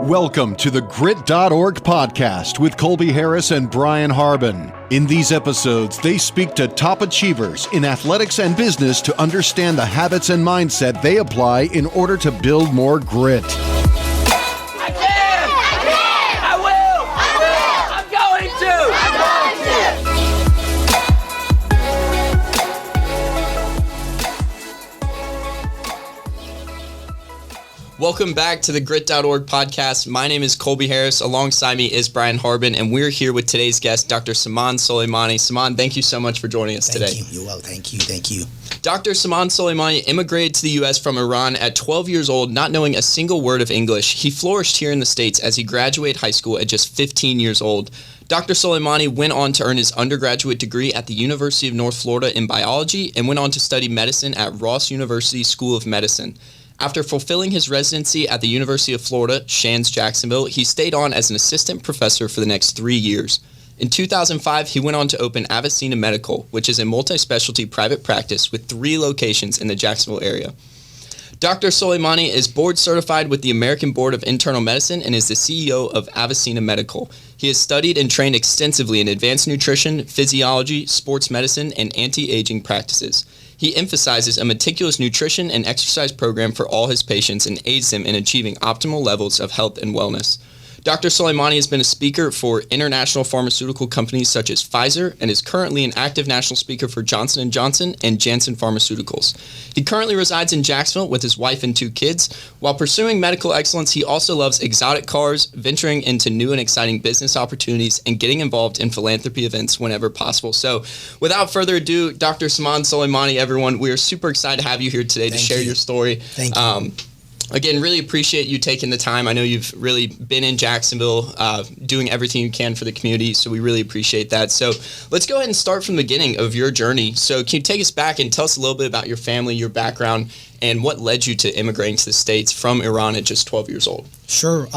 Welcome to the Grit.org podcast with Colby Harris and Brian Harbin. In these episodes, they speak to top achievers in athletics and business to understand the habits and mindset they apply in order to build more grit. Welcome back to the Grit.org podcast. My name is Colby Harris. Alongside me is Brian Harbin, and we're here with today's guest, Dr. Saman Soleymani. Saman, thank you so much for joining us today. Thank you. You're well. Thank you. Dr. Saman Soleymani immigrated to the U.S. from Iran at 12 years old, not knowing a single word of English. He flourished here in the States as he graduated high school at just 15 years old. Dr. Soleymani went on to earn his undergraduate degree at the University of North Florida in biology and went on to study medicine at Ross University School of Medicine. After fulfilling his residency at the University of Florida, Shands, Jacksonville, he stayed on as an assistant professor for the next 3 years. In 2005, he went on to open Avicenna Medical, which is a multi-specialty private practice with 3 locations in the Jacksonville area. Dr. Soleymani is board certified with the American Board of Internal Medicine and is the CEO of Avicenna Medical. He has studied and trained extensively in advanced nutrition, physiology, sports medicine, and anti-aging practices. He emphasizes a meticulous nutrition and exercise program for all his patients and aids them in achieving optimal levels of health and wellness. Dr. Soleymani has been a speaker for international pharmaceutical companies such as Pfizer and is currently an active national speaker for Johnson & Johnson and Janssen Pharmaceuticals. He currently resides in Jacksonville with his wife and 2 kids. While pursuing medical excellence, he also loves exotic cars, venturing into new and exciting business opportunities, and getting involved in philanthropy events whenever possible. So without further ado, Dr. Saman Soleymani, everyone, we are super excited to have you here today to share your story. Thank you. Again, really appreciate you taking the time. I know you've really been in Jacksonville doing everything you can for the community, so we really appreciate that. So let's go ahead and start from the beginning of your journey. So can you take us back and tell us a little bit about your family, your background, and what led you to immigrating to the States from Iran at just 12 years old? Sure.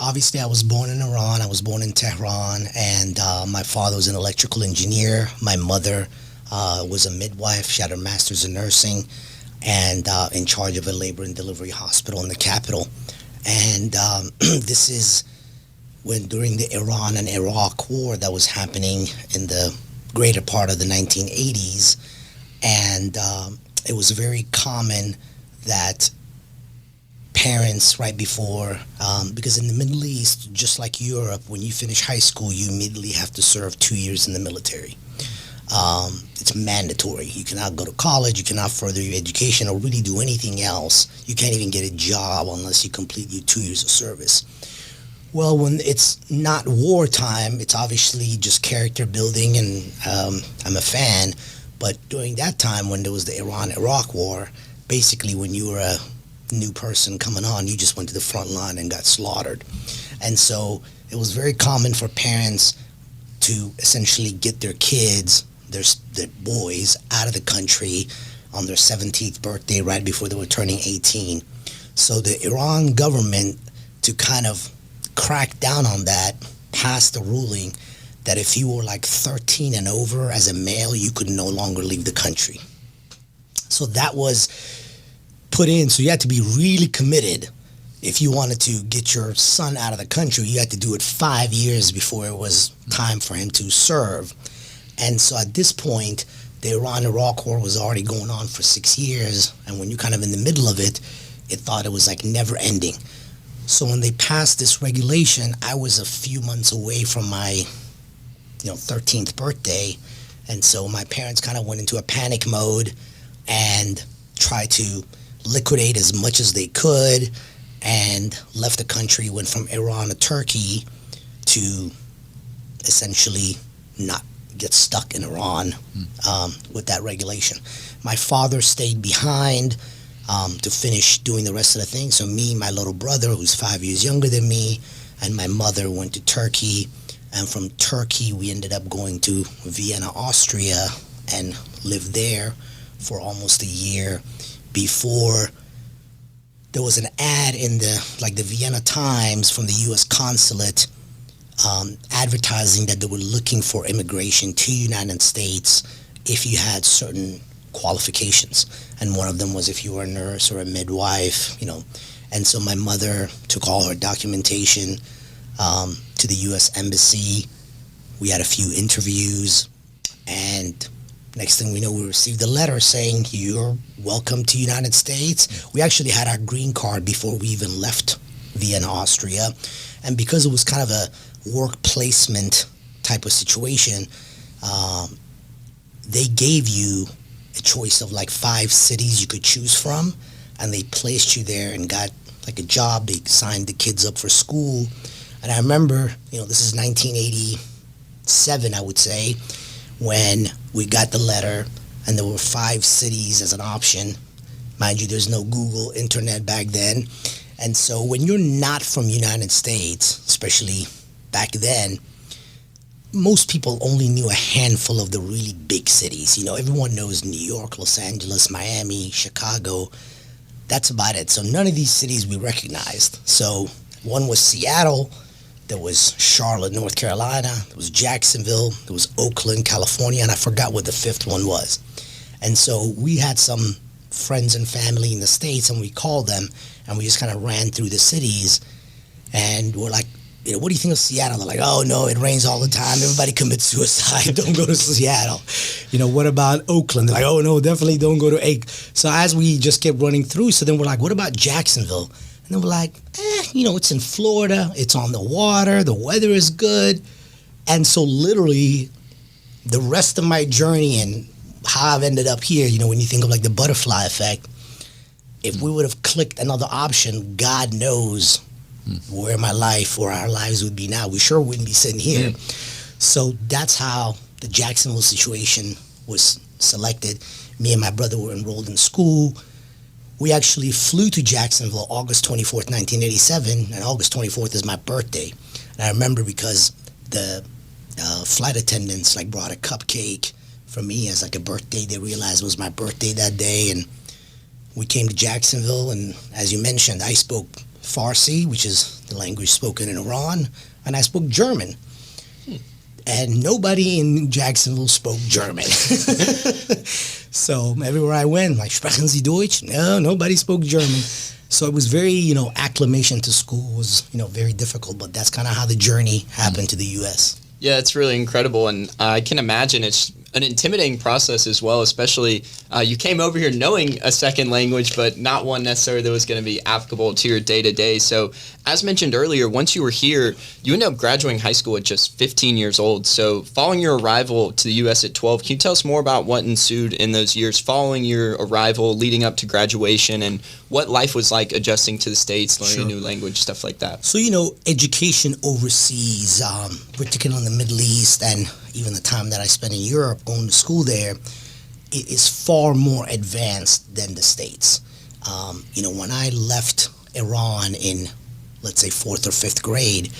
Obviously, I was born in Iran. I was born in Tehran, and my father was an electrical engineer. My mother was a midwife. She had her master's in nursing and in charge of a labor and delivery hospital in the capital. And this is when during the Iran and Iraq war that was happening in the greater part of the 1980s. And it was very common that parents right before, because in the Middle East, just like Europe, when you finish high school, you immediately have to serve 2 years in the military. It's mandatory. You cannot go to college, you cannot further your education or really do anything else. You can't even get a job unless you complete your 2 years of service. Well, when it's not wartime, it's obviously just character building, and I'm a fan. But during that time when there was the Iran-Iraq war, basically when you were a new person coming on, you just went to the front line and got slaughtered. And so it was very common for parents to essentially get their kids, their boys, out of the country on their 17th birthday right before they were turning 18. So the Iran government, to kind of crack down on that, passed a ruling that if you were like 13 and over as a male, you could no longer leave the country. So that was put in. So you had to be really committed. If you wanted to get your son out of the country, you had to do it 5 years before it was time for him to serve. And so at this point, the Iran-Iraq war was already going on for 6 years. And when you're kind of in the middle of it, it thought it was like never ending. So when they passed this regulation, I was a few months away from my 13th birthday. And so my parents kind of went into a panic mode and tried to liquidate as much as they could, and left the country, went from Iran to Turkey to essentially not get stuck in Iran with that regulation. My father stayed behind to finish doing the rest of the thing. So me, my little brother, who's 5 years younger than me, and my mother went to Turkey. And from Turkey, we ended up going to Vienna, Austria, and lived there for almost a year before there was an ad in the Vienna Times from the U.S. consulate advertising that they were looking for immigration to United States if you had certain qualifications. And one of them was if you were a nurse or a midwife, And so my mother took all her documentation to the U.S. Embassy. We had a few interviews, and next thing we know, we received a letter saying, you're welcome to United States. We actually had our green card before we even left Vienna, Austria. And because it was kind of a work placement type of situation, they gave you a choice of like 5 cities you could choose from, and they placed you there and got like a job. They signed the kids up for school. And I remember, this is 1987, I would say, when we got the letter and there were 5 cities as an option. Mind you, there's no Google internet back then. And so when you're not from United States, especially back then, most people only knew a handful of the really big cities. Everyone knows New York, Los Angeles, Miami, Chicago. That's about it. So none of these cities we recognized. So one was Seattle, there was Charlotte, North Carolina, there was Jacksonville, there was Oakland, California, and I forgot what the 5th one was. And so we had some friends and family in the States, and we called them, and we just kind of ran through the cities, and we're like, what do you think of Seattle? They're like, oh, no, it rains all the time. Everybody commits suicide. Don't go to Seattle. What about Oakland? They're like, oh, no, definitely don't go to Oakland. So as we just kept running through, so then we're like, what about Jacksonville? And then we're like, it's in Florida. It's on the water. The weather is good. And so literally the rest of my journey and how I've ended up here, when you think of like the butterfly effect, if we would have clicked another option, God knows where my life or our lives would be now. We sure wouldn't be sitting here. So that's how the Jacksonville situation was selected. Me and my brother were enrolled in school. We actually flew to Jacksonville August 24th, 1987, and August 24th is my birthday. And I remember because the flight attendants brought a cupcake for me as like a birthday. They realized it was my birthday that day, and we came to Jacksonville, and as you mentioned, I spoke Farsi, which is the language spoken in Iran, and I spoke German. And nobody in Jacksonville spoke German. So everywhere I went, sprechen Sie Deutsch? No, nobody spoke German. So it was very, acclimation to school was, very difficult, but that's kind of how the journey happened to the U.S. Yeah, it's really incredible, and I can imagine it's an intimidating process as well, especially you came over here knowing a second language, but not one necessarily that was going to be applicable to your day-to-day. So as mentioned earlier, once you were here, you ended up graduating high school at just 15 years old. So following your arrival to the U.S. at 12, can you tell us more about what ensued in those years following your arrival, leading up to graduation, and what life was like adjusting to the States, learning a new language, stuff like that? So, education overseas, particularly in the Middle East, and even the time that I spent in Europe going to school there, it is far more advanced than the States. When I left Iran in, let's say, 4th or 5th grade,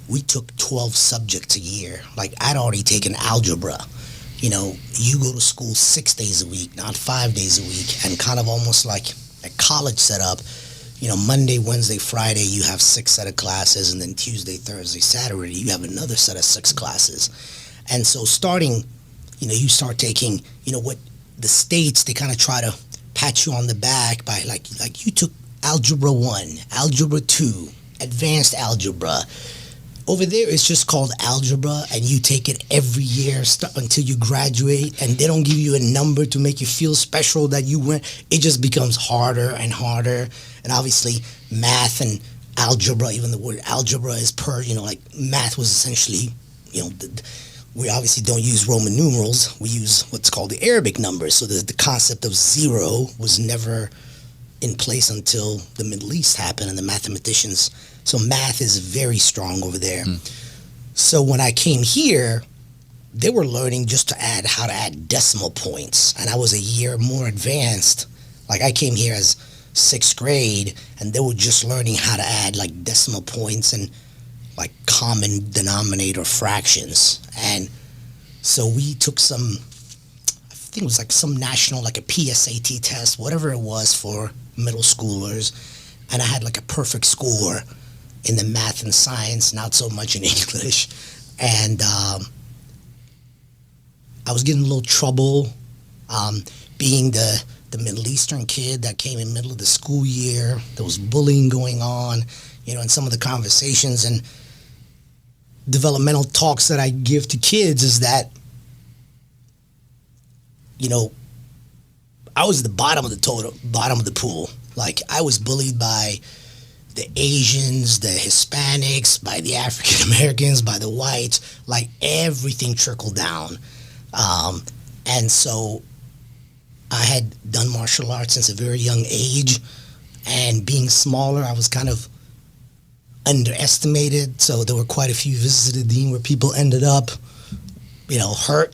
we took 12 subjects a year. I'd already taken algebra. You go to school 6 days a week, not 5 days a week, and kind of almost like a college setup. Monday, Wednesday, Friday, you have 6 set of classes, and then Tuesday, Thursday, Saturday, you have another set of 6 classes. And so starting, you start taking, what the States, they kind of try to pat you on the back by like you took Algebra 1, Algebra 2, Advanced Algebra. Over there, it's just called algebra, and you take it every year until you graduate, and they don't give you a number to make you feel special that you went. It just becomes harder and harder. And obviously, math and algebra, even the word algebra is math was essentially, we obviously don't use Roman numerals. We use what's called the Arabic numbers. So the concept of 0 was never in place until the Middle East happened and the mathematicians. So math is very strong over there. So when I came here, they were learning just how to add decimal points. And I was a year more advanced. I came here as 6th grade, and they were just learning how to add decimal points and common denominator fractions. And so we took some, I think it was some national, a PSAT test, whatever it was for middle schoolers. And I had a perfect score in the math and science, not so much in English. And I was getting a little trouble being the the Middle Eastern kid that came in the middle of the school year. There was bullying going on, and some of the conversations and developmental talks that I give to kids is that, I was at the bottom of the pool. Like, I was bullied by the Asians, the Hispanics, by the African Americans, by the whites. Like, everything trickled down. And so I had done martial arts since a very young age, and being smaller, I was kind of underestimated. So there were quite a few visits to the dean where people ended up, hurt,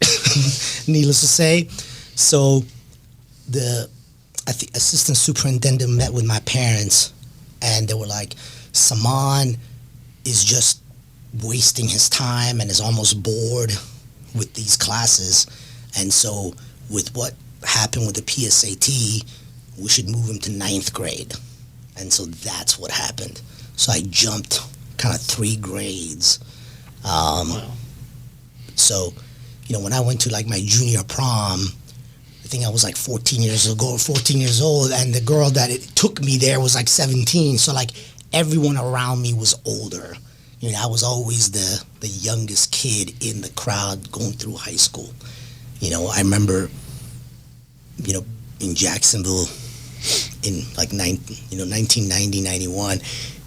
needless to say. So the assistant superintendent met with my parents, and they were like, Saman is just wasting his time and is almost bored with these classes. And so with what happened with the PSAT, we should move him to 9th grade. And so that's what happened. So I jumped kind of 3 grades. Wow. So, when I went to like my junior prom, I think I was like 14 years old, and the girl that it took me there was like 17. So like everyone around me was older. I was always the youngest kid in the crowd going through high school. I remember, in Jacksonville in like 1990, 91,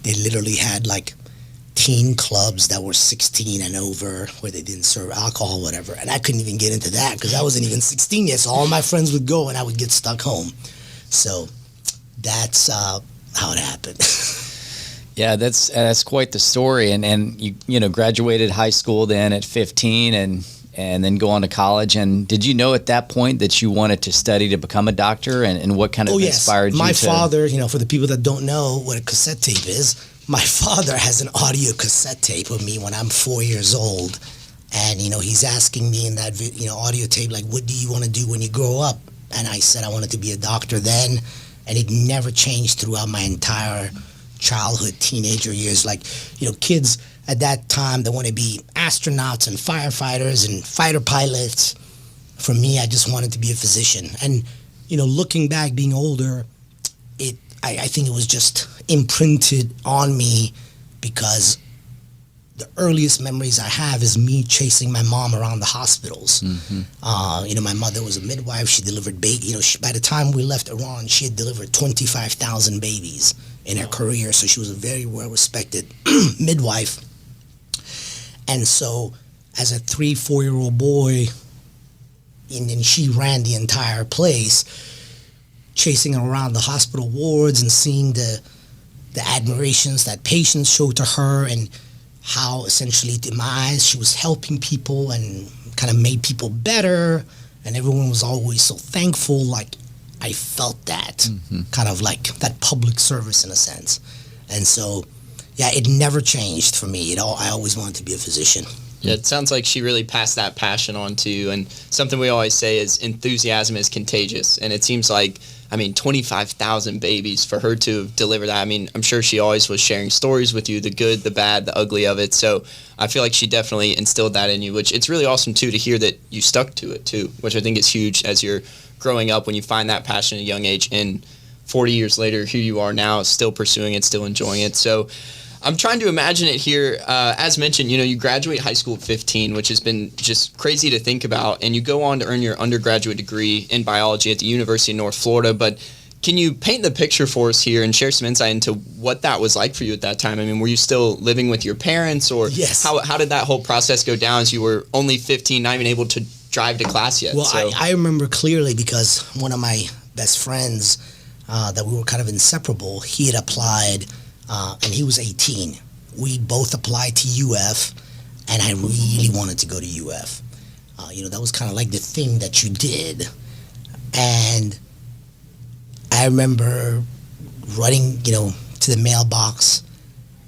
they literally had like teen clubs that were 16 and over where they didn't serve alcohol, whatever. And I couldn't even get into that because I wasn't even 16 yet. So all my friends would go and I would get stuck home. So that's how it happened. Yeah, that's quite the story. And you graduated high school then at 15 and then go on to college. And did you know at that point that you wanted to study to become a doctor? And what kind of inspired you to? My father, for the people that don't know what a cassette tape is, my father has an audio cassette tape of me when I'm 4 years old. And, he's asking me in that audio tape, like, what do you want to do when you grow up? And I said I wanted to be a doctor then. And it never changed throughout my entire childhood, teenager years. Like, kids at that time that want to be astronauts and firefighters and fighter pilots. For me, I just wanted to be a physician. And, looking back, being older, I think it was just imprinted on me because the earliest memories I have is me chasing my mom around the hospitals. Mm-hmm. My mother was a midwife. She delivered babies. By the time we left Iran, she had delivered 25,000 babies in her career. So she was a very well-respected midwife. And so as a 3-4-year-old boy, and then she ran the entire place, chasing around the hospital wards and seeing the admirations that patients showed to her and how essentially in my eyes she was helping people and kind of made people better, and everyone was always so thankful. Like, I felt that kind of like that public service in a sense. And so, yeah, it never changed for me. I always wanted to be a physician. Yeah, it sounds like she really passed that passion on to you. And something we always say is enthusiasm is contagious. And it seems like, 25,000 babies, for her to deliver that. I'm sure she always was sharing stories with you, the good, the bad, the ugly of it. So I feel like she definitely instilled that in you, which it's really awesome, too, to hear that you stuck to it, too, which I think is huge as you're growing up when you find that passion at a young age. And 40 years later, here you are now, still pursuing it, still enjoying it. So I'm trying to imagine it here. As mentioned, you graduate high school at 15, which has been just crazy to think about, and you go on to earn your undergraduate degree in biology at the University of North Florida. But can you paint the picture for us here and share some insight into what that was like for you at that time? Were you still living with your parents, or yes. How did that whole process go down as you were only 15, not even able to drive to class yet? Well, I remember clearly because one of my best friends that we were kind of inseparable, he had applied and he was 18. We both applied to UF, and I really wanted to go to UF. That was kind of like the thing that you did. And I remember running, to the mailbox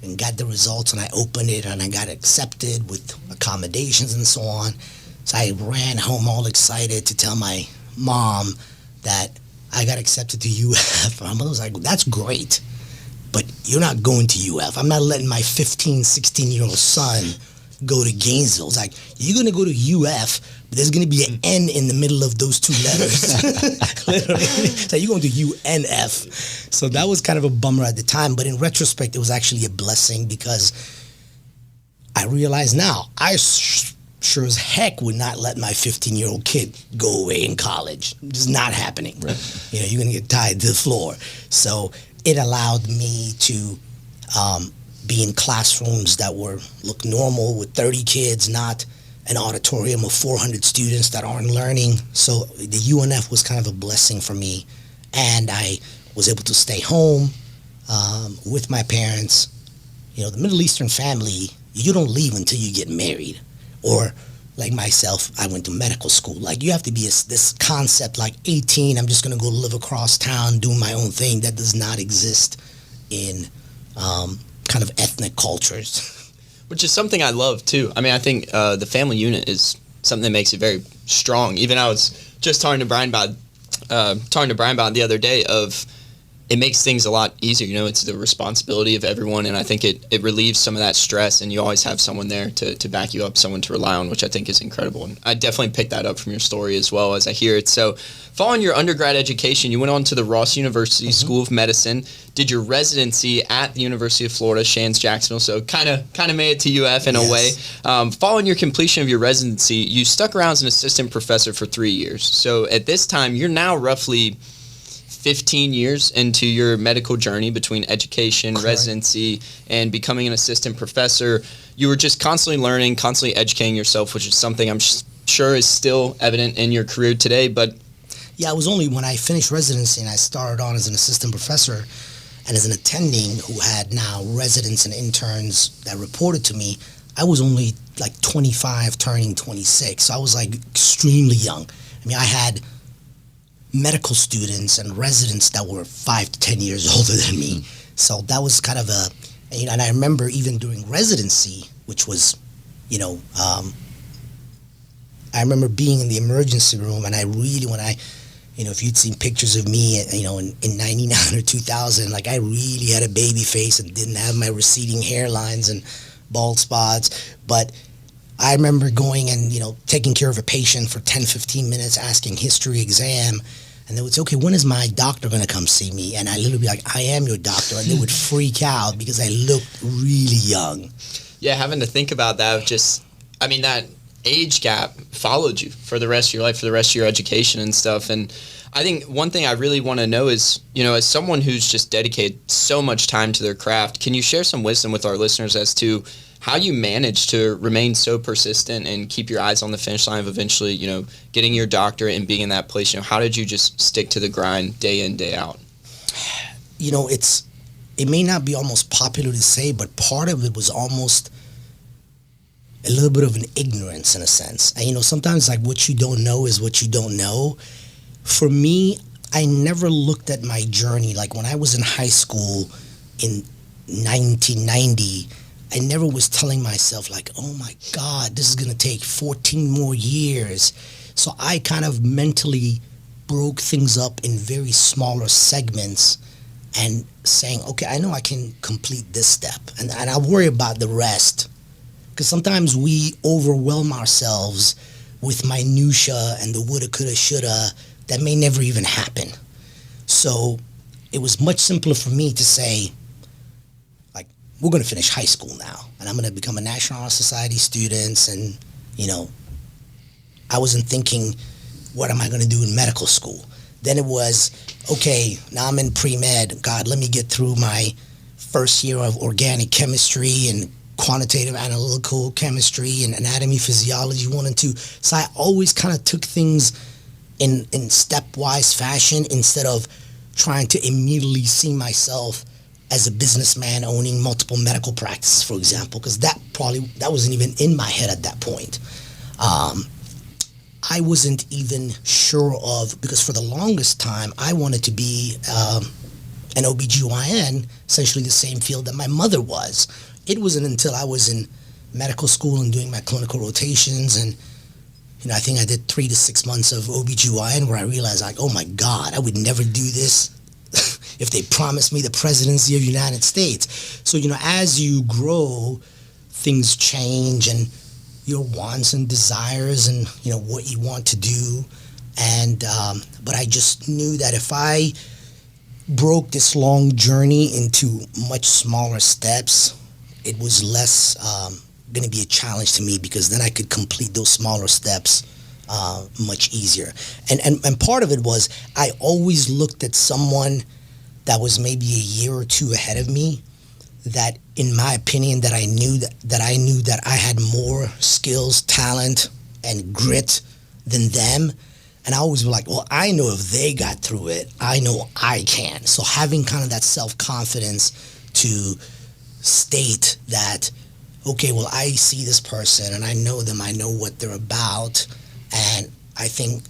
and got the results, and I opened it, and I got accepted with accommodations and so on. So I ran home all excited to tell my mom that I got accepted to UF. My mother was like, that's great, but you're not going to UF. I'm not letting my 15, 16-year-old son go to Gainesville. It's like, you're going to go to UF, but there's going to be an N in the middle of those two letters. Literally. So you're going to UNF. So that was kind of a bummer at the time. But in retrospect, it was actually a blessing because I realize now I sure as heck would not let my 15-year-old kid go away in college. It's not happening. Right. You know, you're going to get tied to the floor. So it allowed me to be in classrooms that look normal with 30 kids, not an auditorium of 400 students that aren't learning. So the UNF was kind of a blessing for me. And I was able to stay home with my parents. You know, the Middle Eastern family, you don't leave until you get married. Or like myself, I went to medical school. Like, you have to be this concept, like 18, I'm just going to go live across town, doing my own thing. That does not exist in kind of ethnic cultures. Which is something I love, too. I mean, I think the family unit is something that makes it very strong. Even I was just talking to Brian about the other day of it makes things a lot easier. You know, it's the responsibility of everyone, and I think it relieves some of that stress, and you always have someone there to back you up, someone to rely on, which I think is incredible. And I definitely picked that up from your story as well as I hear it. So following your undergrad education, you went on to the Ross University School of Medicine, did your residency at the University of Florida, Shands, Jacksonville, so kind of made it to UF in a way. Following your completion of your residency, you stuck around as an assistant professor for 3 years. So at this time, you're now roughly 15 years into your medical journey between education, correct, residency, and becoming an assistant professor. You were just constantly learning, constantly educating yourself, which is something I'm sure is still evident in your career today. But yeah, it was only when I finished residency and I started on as an assistant professor and as an attending who had now residents and interns that reported to me, I was only like 25 turning 26. So I was like extremely young. I mean, I had medical students and residents that were 5 to 10 years older than me. So that was kind of and I remember even during residency, which was, you know, I remember being in the emergency room, and I really, you know, if you'd seen pictures of me, you know, in 99 or 2000, like I really had a baby face and didn't have my receding hairlines and bald spots. But I remember going and, you know, taking care of a patient for 10, 15 minutes, asking history exam. And they would say, okay, when is my doctor going to come see me? And I literally be like, I am your doctor. And they would freak out because I looked really young. Yeah, having to think about that, just, I mean, that age gap followed you for the rest of your life, for the rest of your education and stuff. And I think one thing I really want to know is, you know, as someone who's just dedicated so much time to their craft, can you share some wisdom with our listeners as to how you manage to remain so persistent and keep your eyes on the finish line of eventually, you know, getting your doctorate and being in that place? You know, how did you just stick to the grind day in, day out? You know, it may not be almost popular to say, but part of it was almost a little bit of an ignorance in a sense. And, you know, sometimes like what you don't know is what you don't know. For me, I never looked at my journey. Like when I was in high school in 1990, I never was telling myself like, oh my God, this is going to take 14 more years. So I kind of mentally broke things up in very smaller segments and saying, okay, I know I can complete this step and I'll worry about the rest. Because sometimes we overwhelm ourselves with minutia and the woulda, coulda, shoulda that may never even happen. So it was much simpler for me to say, we're going to finish high school now, and I'm going to become a National Honor Society student. And, you know, I wasn't thinking, what am I going to do in medical school? Then it was, okay, now I'm in pre-med. God, let me get through my first year of organic chemistry and quantitative analytical chemistry and anatomy, physiology 1 and 2. So I always kind of took things in stepwise fashion instead of trying to immediately see myself as a businessman owning multiple medical practices, for example, because that wasn't even in my head at that point. I wasn't even sure of, because for the longest time, I wanted to be an OBGYN, essentially the same field that my mother was. It wasn't until I was in medical school and doing my clinical rotations and, you know, I think I did 3 to 6 months of OBGYN where I realized, like, oh my God, I would never do this if they promised me the presidency of the United States. So, you know, as you grow things change and your wants and desires and, what you want to do. And, but I just knew that if I broke this long journey into much smaller steps, it was less going to be a challenge to me, because then I could complete those smaller steps much easier. And part of it was I always looked at someone that was maybe a year or two ahead of me, that in my opinion that I knew that I had more skills, talent, and grit than them. And I always was like, well, I know if they got through it, I know I can. So having kind of that self-confidence to state that, okay, well, I see this person and I know them, I know what they're about, and I think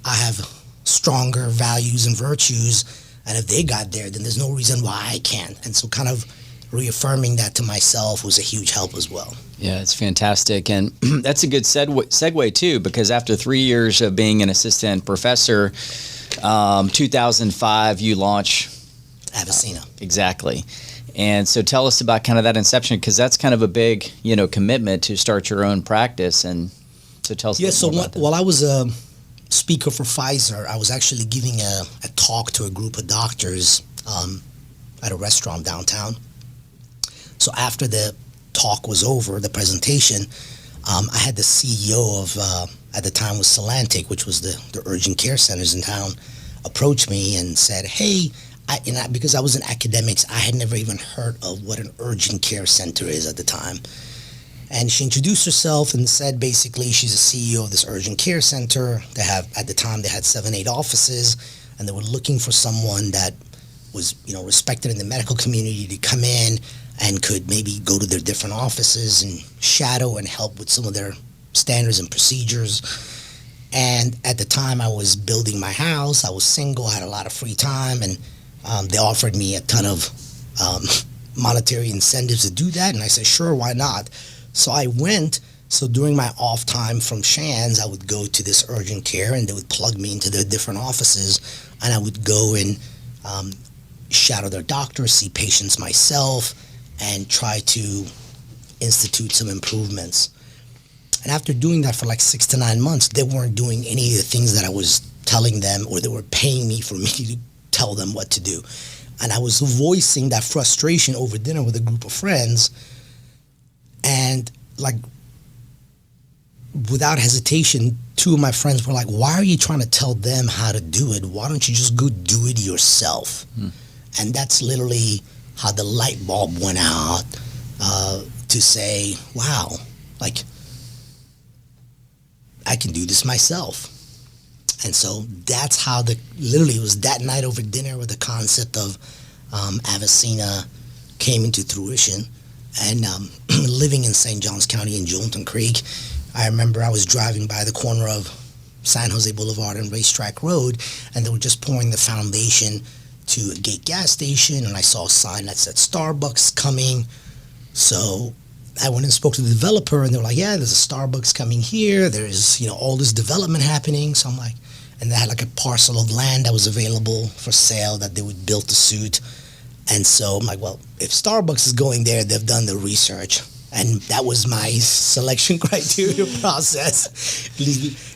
I have stronger values and virtues, and if they got there, then there's no reason why I can't. And so kind of reaffirming that to myself was a huge help as well. Yeah, it's fantastic. And that's a good segue too, because after 3 years of being an assistant professor, 2005, you launch Avicenna. Exactly. And so tell us about kind of that inception, because that's kind of a big, commitment to start your own practice. And so tell us a little more about that. While I was a speaker for Pfizer, I was actually giving a talk to a group of doctors at a restaurant downtown. So after the talk was over, the presentation, I had the CEO of, at the time was Solantic, which was the urgent care centers in town, approach me and said, hey, because I was in academics, I had never even heard of what an urgent care center is at the time. And she introduced herself and said basically she's a CEO of this urgent care center. At the time they had 7-8 offices, and they were looking for someone that was, respected in the medical community to come in and could maybe go to their different offices and shadow and help with some of their standards and procedures. And at the time I was building my house, I was single, I had a lot of free time, and they offered me a ton of monetary incentives to do that. And I said, sure, why not? So I went. So during my off time from Shands, I would go to this urgent care, and they would plug me into their different offices, and I would go and shadow their doctors, see patients myself, and try to institute some improvements. And after doing that for like 6 to 9 months, they weren't doing any of the things that I was telling them, or they were paying me for me to tell them what to do. And I was voicing that frustration over dinner with a group of friends, and like without hesitation, 2 of my friends were like, why are you trying to tell them how to do it? Why don't you just go do it yourself? And that's literally how the light bulb went out, to say, wow, like I can do this myself. And so that's how literally it was that night over dinner where the concept of Avicenna came into fruition. And living in St. Johns County in Jolton Creek, I remember I was driving by the corner of San Jose Boulevard and Racetrack Road, and they were just pouring the foundation to a Gate gas station, and I saw a sign that said Starbucks coming. So I went and spoke to the developer, and they were like, yeah, there's a Starbucks coming here. There's, all this development happening. So I'm like, and they had like a parcel of land that was available for sale that they would build to suit. And so I'm like, well, if Starbucks is going there, they've done the research. And that was my selection criteria process.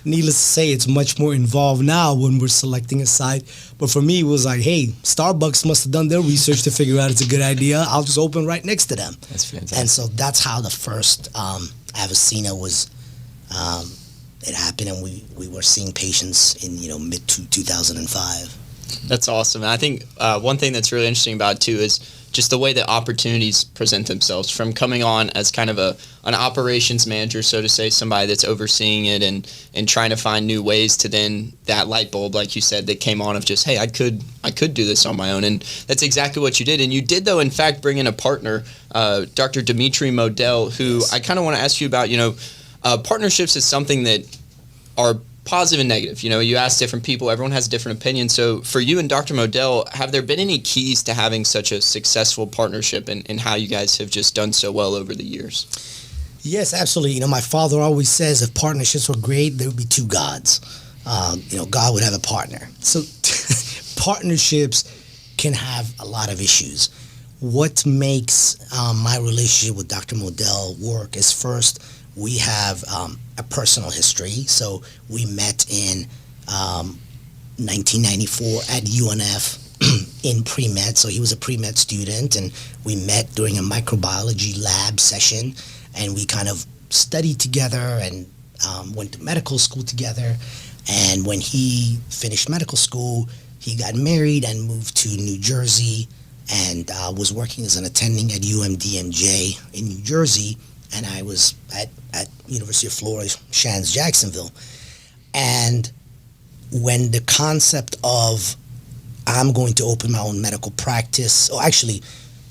Needless to say, it's much more involved now when we're selecting a site. But for me, it was like, hey, Starbucks must have done their research to figure out it's a good idea. I'll just open right next to them. That's fantastic. And so that's how the first Avicenna was, it happened, and we were seeing patients in, mid-2005. That's awesome. And I think one thing that's really interesting about it, too, is just the way that opportunities present themselves, from coming on as kind of an operations manager, so to say, somebody that's overseeing it and trying to find new ways, to then that light bulb, like you said, that came on of just, hey, I could do this on my own. And that's exactly what you did. And you did, though, in fact, bring in a partner, Dr. Dimitri Modell, who Yes. I kind of want to ask you about. Partnerships is something that are positive and negative. You ask different people, everyone has a different opinion. So for you and Dr. Modell, have there been any keys to having such a successful partnership, and how you guys have just done so well over the years? Yes, absolutely. My father always says if partnerships were great, there would be 2 gods. God would have a partner. So partnerships can have a lot of issues. what makes my relationship with Dr. Modell work is first, we have a personal history. So we met in 1994 at UNF in pre-med. So he was a pre-med student, and we met during a microbiology lab session, and we kind of studied together and went to medical school together. And when he finished medical school, he got married and moved to New Jersey, and was working as an attending at UMDNJ in New Jersey, and I was at University of Florida, Shands, Jacksonville. And when the concept of I'm going to open my own medical practice,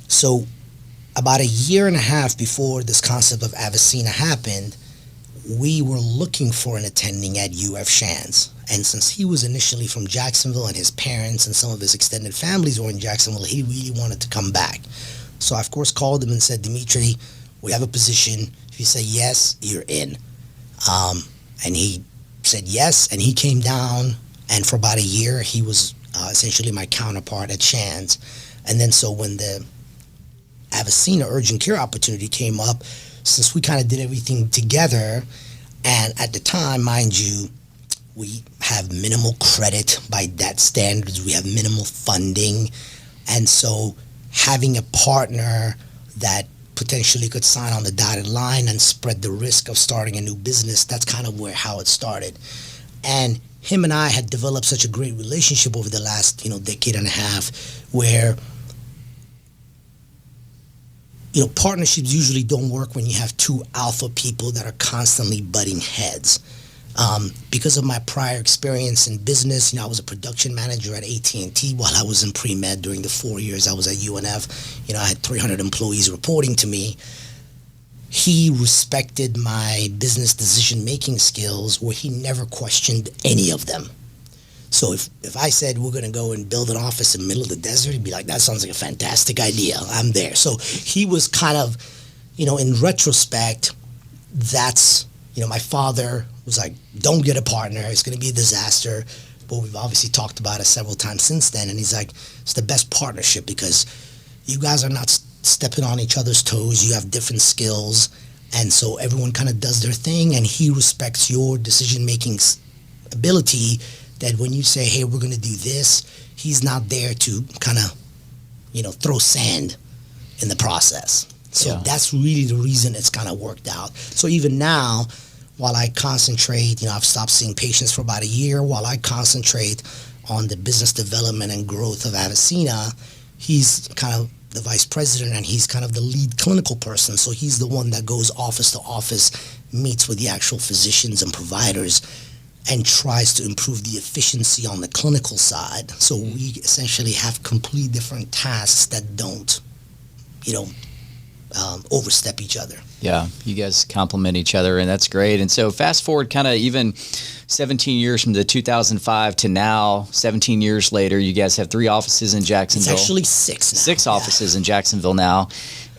so about a year and a half before this concept of Avicenna happened, we were looking for an attending at UF Shands. And since he was initially from Jacksonville and his parents and some of his extended families were in Jacksonville, he really wanted to come back. So I, of course, called him and said, Dimitri, we have a position. If you say yes, you're in. And he said yes, and he came down, and for about a year, he was essentially my counterpart at Shands. And then so when the Avicenna urgent care opportunity came up, since we kind of did everything together, and at the time, mind you, we have minimal credit by that standards, we have minimal funding, and so having a partner that potentially could sign on the dotted line and spread the risk of starting a new business, that's kind of how it started. And him and I had developed such a great relationship over the last, decade and a half, where partnerships usually don't work when you have two alpha people that are constantly butting heads. Because of my prior experience in business, I was a production manager at AT&T while I was in pre-med during the 4 years I was at UNF. I had 300 employees reporting to me. He respected my business decision-making skills where he never questioned any of them. So if I said we're going to go and build an office in the middle of the desert, he'd be like, that sounds like a fantastic idea. I'm there. So he was kind of, in retrospect, that's, my father was like, don't get a partner. It's going to be a disaster. But we've obviously talked about it several times since then. And he's like, it's the best partnership because you guys are not stepping on each other's toes. You have different skills. And so everyone kind of does their thing. And he respects your decision-making ability that when you say, hey, we're going to do this, he's not there to kind of, throw sand in the process. So that's really the reason it's kind of worked out. So even now, while I concentrate, I've stopped seeing patients for about a year, while I concentrate on the business development and growth of Avicenna, he's kind of the vice president and he's kind of the lead clinical person. So he's the one that goes office to office, meets with the actual physicians and providers, and tries to improve the efficiency on the clinical side. So we essentially have complete different tasks that don't, overstep each other. Yeah, you guys complement each other, and that's great. And so fast forward kind of even 17 years from the 2005 to now, 17 years later, you guys have 3 offices in Jacksonville. It's actually 6 now. 6 offices in Jacksonville now.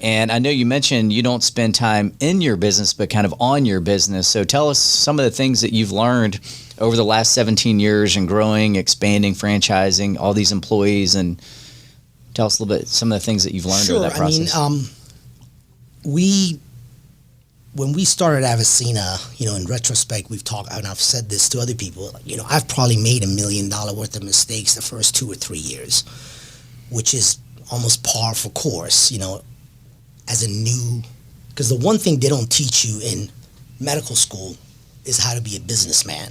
And I know you mentioned you don't spend time in your business, but kind of on your business. So tell us some of the things that you've learned over the last 17 years in growing, expanding, franchising, all these employees, and tell us a little bit some of the things that you've learned over that process. When we started Avicenna, in retrospect, we've talked, and I've said this to other people, I've probably made $1 million worth of mistakes the first 2 or 3 years, which is almost par for course, as a new, because the one thing they don't teach you in medical school is how to be a businessman.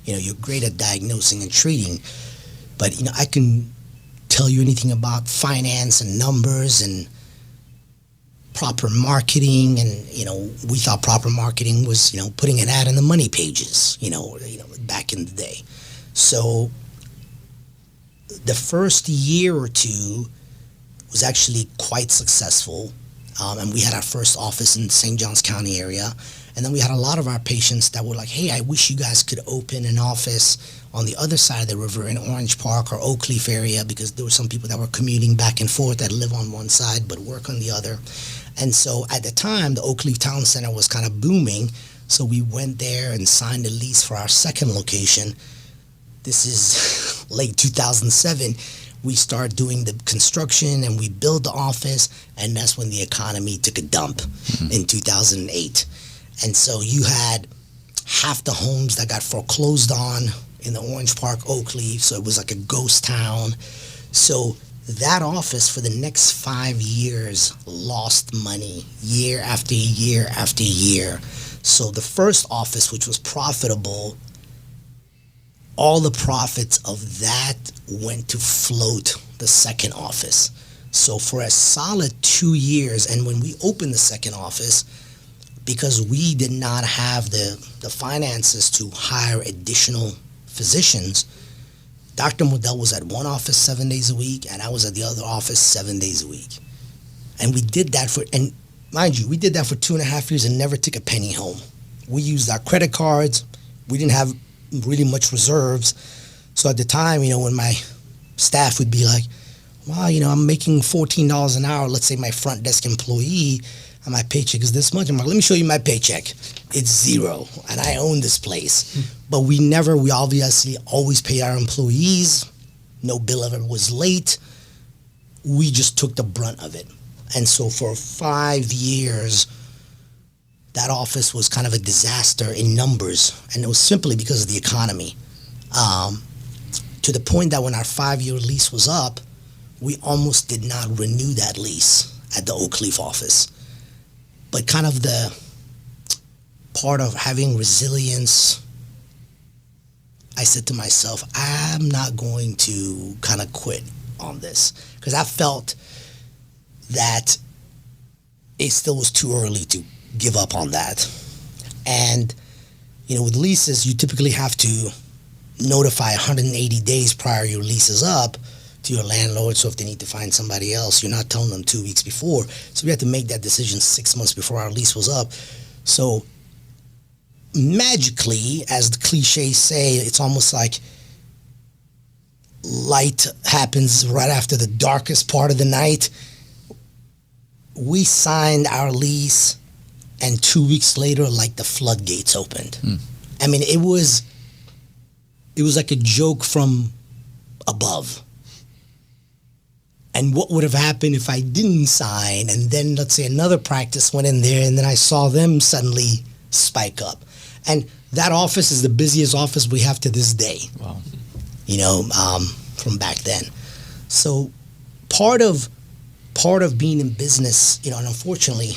You're great at diagnosing and treating, but, I can tell you anything about finance and numbers and proper marketing, and we thought proper marketing was putting an ad in the money pages back in the day. So the first year or two was actually quite successful, and we had our first office in the St. Johns County area, and then we had a lot of our patients that were like, hey, I wish you guys could open an office on the other side of the river in Orange Park or Oak Cliff area, because there were some people that were commuting back and forth that live on one side but work on the other. And so at the time, the Oak Cliff Town Center was kind of booming. So we went there and signed a lease for our second location. This is late 2007. we start doing the construction and we build the office, and that's when the economy took a dump in 2008. And so you had half the homes that got foreclosed on in the Orange Park, Oakleaf, so it was like a ghost town. So that office for the next 5 years lost money year after year after year. So the first office, which was profitable, all the profits of that went to float the second office. So for a solid 2 years, and when we opened the second office, because we did not have the finances to hire additional physicians, Dr. Modell was at one office 7 days a week, and I was at the other office 7 days a week. And we did that and mind you, we did that for 2.5 years and never took a penny home. We used our credit cards. We didn't have really much reserves. So at the time, when my staff would be like, well, I'm making $14 an hour, let's say my front desk employee, and my paycheck is this much. I'm like, let me show you my paycheck. It's zero, and I own this place. But we obviously always paid our employees. No bill ever was late. We just took the brunt of it. And so for 5 years, that office was kind of a disaster in numbers, and it was simply because of the economy. To the point that when our 5-year lease was up, we almost did not renew that lease at the Oakleaf office. But kind of the part of having resilience, I said to myself, I'm not going to kind of quit on this, because I felt that it still was too early to give up on that. And, with leases, you typically have to notify 180 days prior your lease is up to your landlord. So if they need to find somebody else, you're not telling them 2 weeks before. So we had to make that decision 6 months before our lease was up. So magically, as the cliches say, it's almost like light happens right after the darkest part of the night. We signed our lease, and 2 weeks later, like the floodgates opened. I mean, it was like a joke from above. And what would have happened if I didn't sign, and then let's say another practice went in there, and then I saw them suddenly spike up. And that office is the busiest office we have to this day. Wow. From back then. So part of being in business, and unfortunately,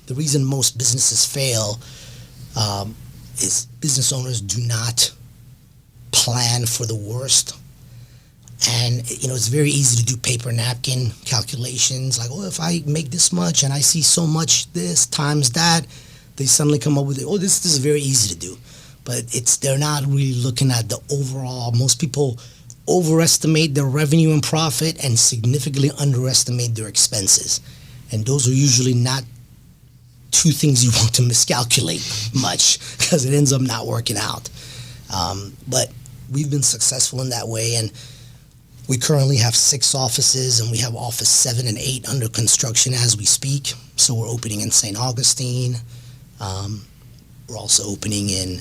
the reason most businesses fail is business owners do not plan for the worst. And, it's very easy to do paper napkin calculations. Like, if I make this much and I see so much this times that, they suddenly come up with, this is very easy to do. But they're not really looking at the overall. Most people overestimate their revenue and profit and significantly underestimate their expenses. And those are usually not two things you want to miscalculate much, because it ends up not working out. But we've been successful in that way, and we currently have 6 offices, and we have office 7 and 8 under construction as we speak. So we're opening in St. Augustine. We're also opening in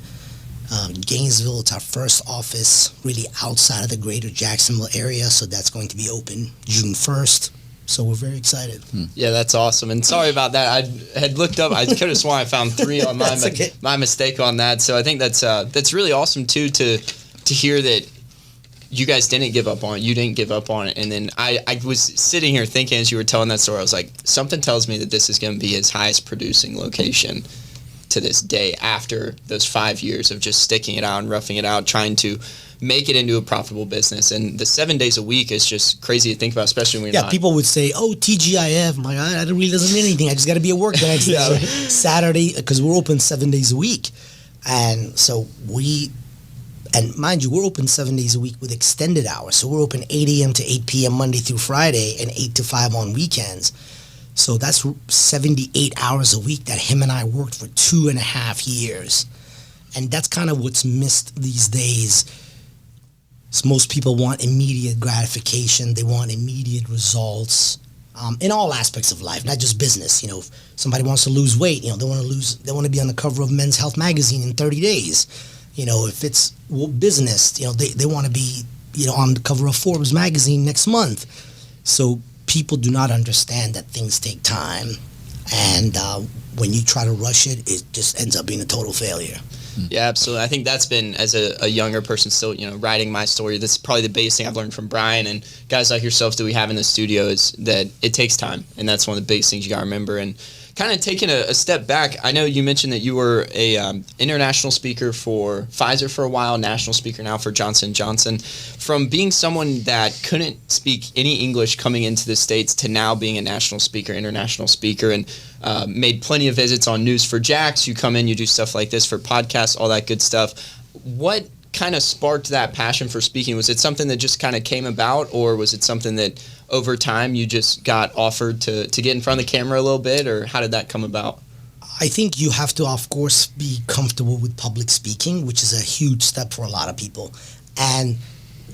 Gainesville. It's our first office really outside of the greater Jacksonville area, so that's going to be open June 1st. So we're very excited. Yeah, that's awesome. And sorry about that. I had looked up. I could have sworn I found 3 on my mistake on that. So I think that's really awesome too to hear that you guys didn't give up on it. You didn't give up on it. And then I was sitting here thinking as you were telling that story, I was like, something tells me that this is going to be his highest producing location to this day after those 5 years of just sticking it out and roughing it out, trying to make it into a profitable business. And the 7 days a week is just crazy to think about, especially when you're not. People would say, TGIF. I'm like, I really doesn't mean anything. I just got to be at work the next day. Saturday, because we're open 7 days a week. And so and mind you, we're open 7 days a week with extended hours. So we're open 8 a.m. to 8 p.m. Monday through Friday and 8 to 5 on weekends. So that's 78 hours a week that him and I worked for 2.5 years. And that's kind of what's missed these days. So most people want immediate gratification. They want immediate results in all aspects of life, not just business. If somebody wants to lose weight, they want to be on the cover of Men's Health magazine in 30 days. If it's business, they want to be on the cover of Forbes magazine next month. So people do not understand that things take time, and when you try to rush it, it just ends up being a total failure. Yeah, absolutely. I think that's been, as a younger person still, writing my story, that's probably the biggest thing I've learned from Brian and guys like yourself that we have in the studio, is that it takes time. And that's one of the biggest things you got to remember. And kind of taking a step back, I know you mentioned that you were a international speaker for Pfizer for a while, national speaker now for Johnson & Johnson. From being someone that couldn't speak any English coming into the States to now being a national speaker, international speaker, and made plenty of visits on News4Jax. You come in, you do stuff like this for podcasts, all that good stuff. What kind of sparked that passion for speaking? Was it something that just kind of came about, or was it something that over time you just got offered to get in front of the camera a little bit, or how did that come about? I think you have to, of course, be comfortable with public speaking, which is a huge step for a lot of people. And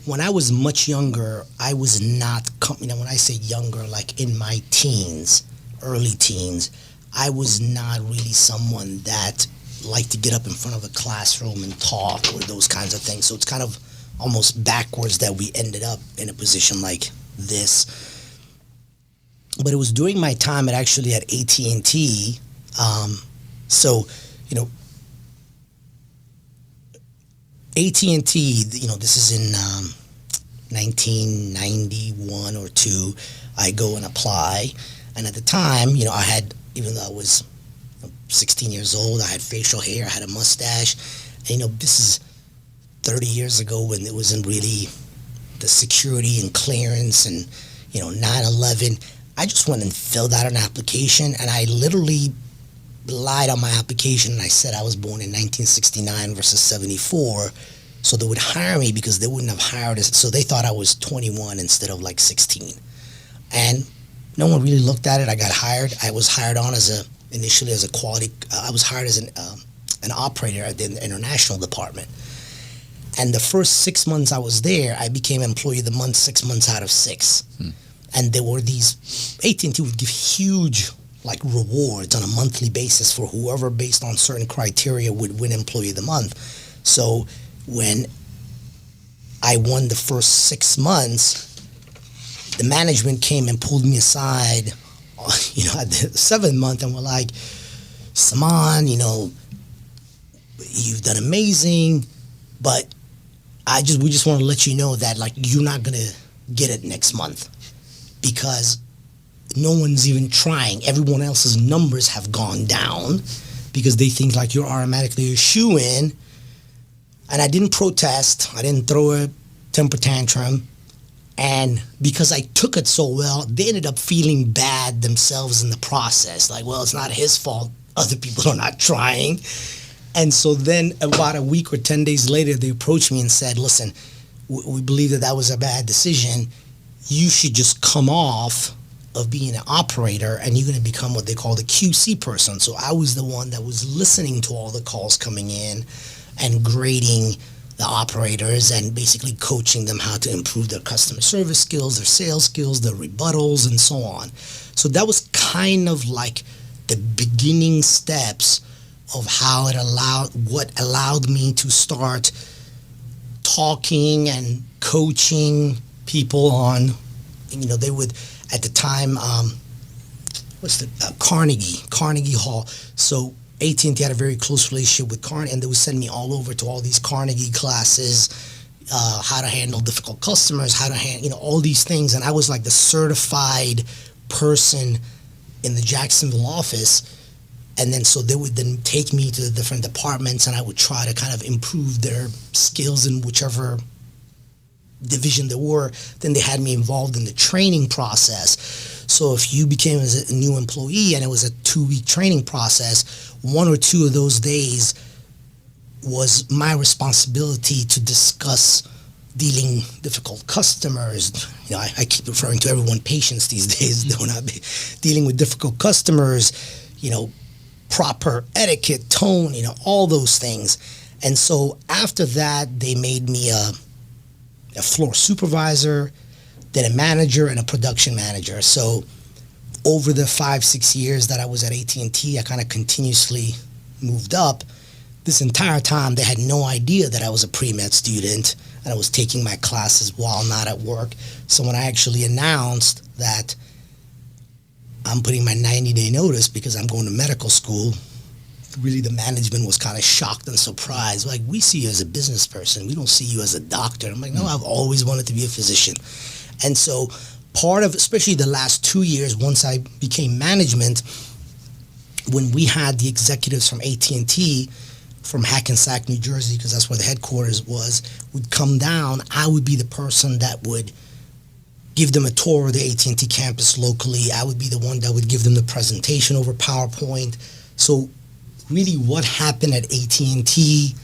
when I was much younger, I was not, when I say younger, like in my teens, early teens, I was not really someone that liked to get up in front of a classroom and talk or those kinds of things. So it's kind of almost backwards that we ended up in a position like this. But it was during my time at AT&T. So, AT&T, this is in 1991 or 2. I go and apply. And at the time, I had, even though I was 16 years old, I had facial hair, I had a mustache. And, this is 30 years ago when it wasn't really the security and clearance and, 9/11. I just went and filled out an application, and I literally lied on my application, and I said I was born in 1969 versus 74. So they would hire me because they wouldn't have hired us. So they thought I was 21 instead of like 16. And no one really looked at it. I got hired. I was hired on initially as a quality. I was hired as an operator at the international department. And the first 6 months I was there, I became employee of the month 6 months out of 6. And there were these, AT&T would give huge rewards on a monthly basis for whoever, based on certain criteria, would win employee of the month. So when I won the first 6 months, the management came and pulled me aside, at the 7th month, and were like, Saman, you've done amazing, but we just want to let you know that you're not gonna get it next month because no one's even trying. Everyone else's numbers have gone down because they think you're automatically a shoo-in. And I didn't protest. I didn't throw a temper tantrum. And because I took it so well, they ended up feeling bad themselves in the process. Well, it's not his fault. Other people are not trying. And so then about a week or 10 days later, they approached me and said, listen, we believe that was a bad decision. You should just come off of being an operator, and you're going to become what they call the QC person. So I was the one that was listening to all the calls coming in and grading the operators and basically coaching them how to improve their customer service skills, their sales skills, their rebuttals, and so on. So that was kind of the beginning steps of how what allowed me to start talking and coaching people on, they would, at the time, Carnegie Hall. So AT&T had a very close relationship with Carnegie, and they would send me all over to all these Carnegie classes, how to handle difficult customers, how to handle, all these things. And I was the certified person in the Jacksonville office. And then so they would then take me to the different departments, and I would try to kind of improve their skills in whichever division there were. Then they had me involved in the training process. So if you became a new employee and it was a 2-week training process, 1 or 2 of those days was my responsibility to discuss dealing difficult customers. I keep referring to everyone patients these days. They're not dealing with difficult customers, proper etiquette, tone, all those things. And so after that, they made me a floor supervisor, then a manager, and a production manager. So over the 5-6 years that I was at AT&T, I kind of continuously moved up. This entire time, they had no idea that I was a pre-med student. and I was taking my classes while not at work. So when I actually announced that I'm putting my 90-day notice because I'm going to medical school, really the management was kind of shocked and surprised. Like, we see you as a business person. We don't see you as a doctor. I'm like, no, I've always wanted to be a physician. And so part of, especially the last 2 years, once I became management, when we had the executives from AT&T from Hackensack, New Jersey, because that's where the headquarters was, would come down, I would be the person that would give them a tour of the AT&T campus locally. I would be the one that would give them the presentation over PowerPoint. So really what happened at AT&T,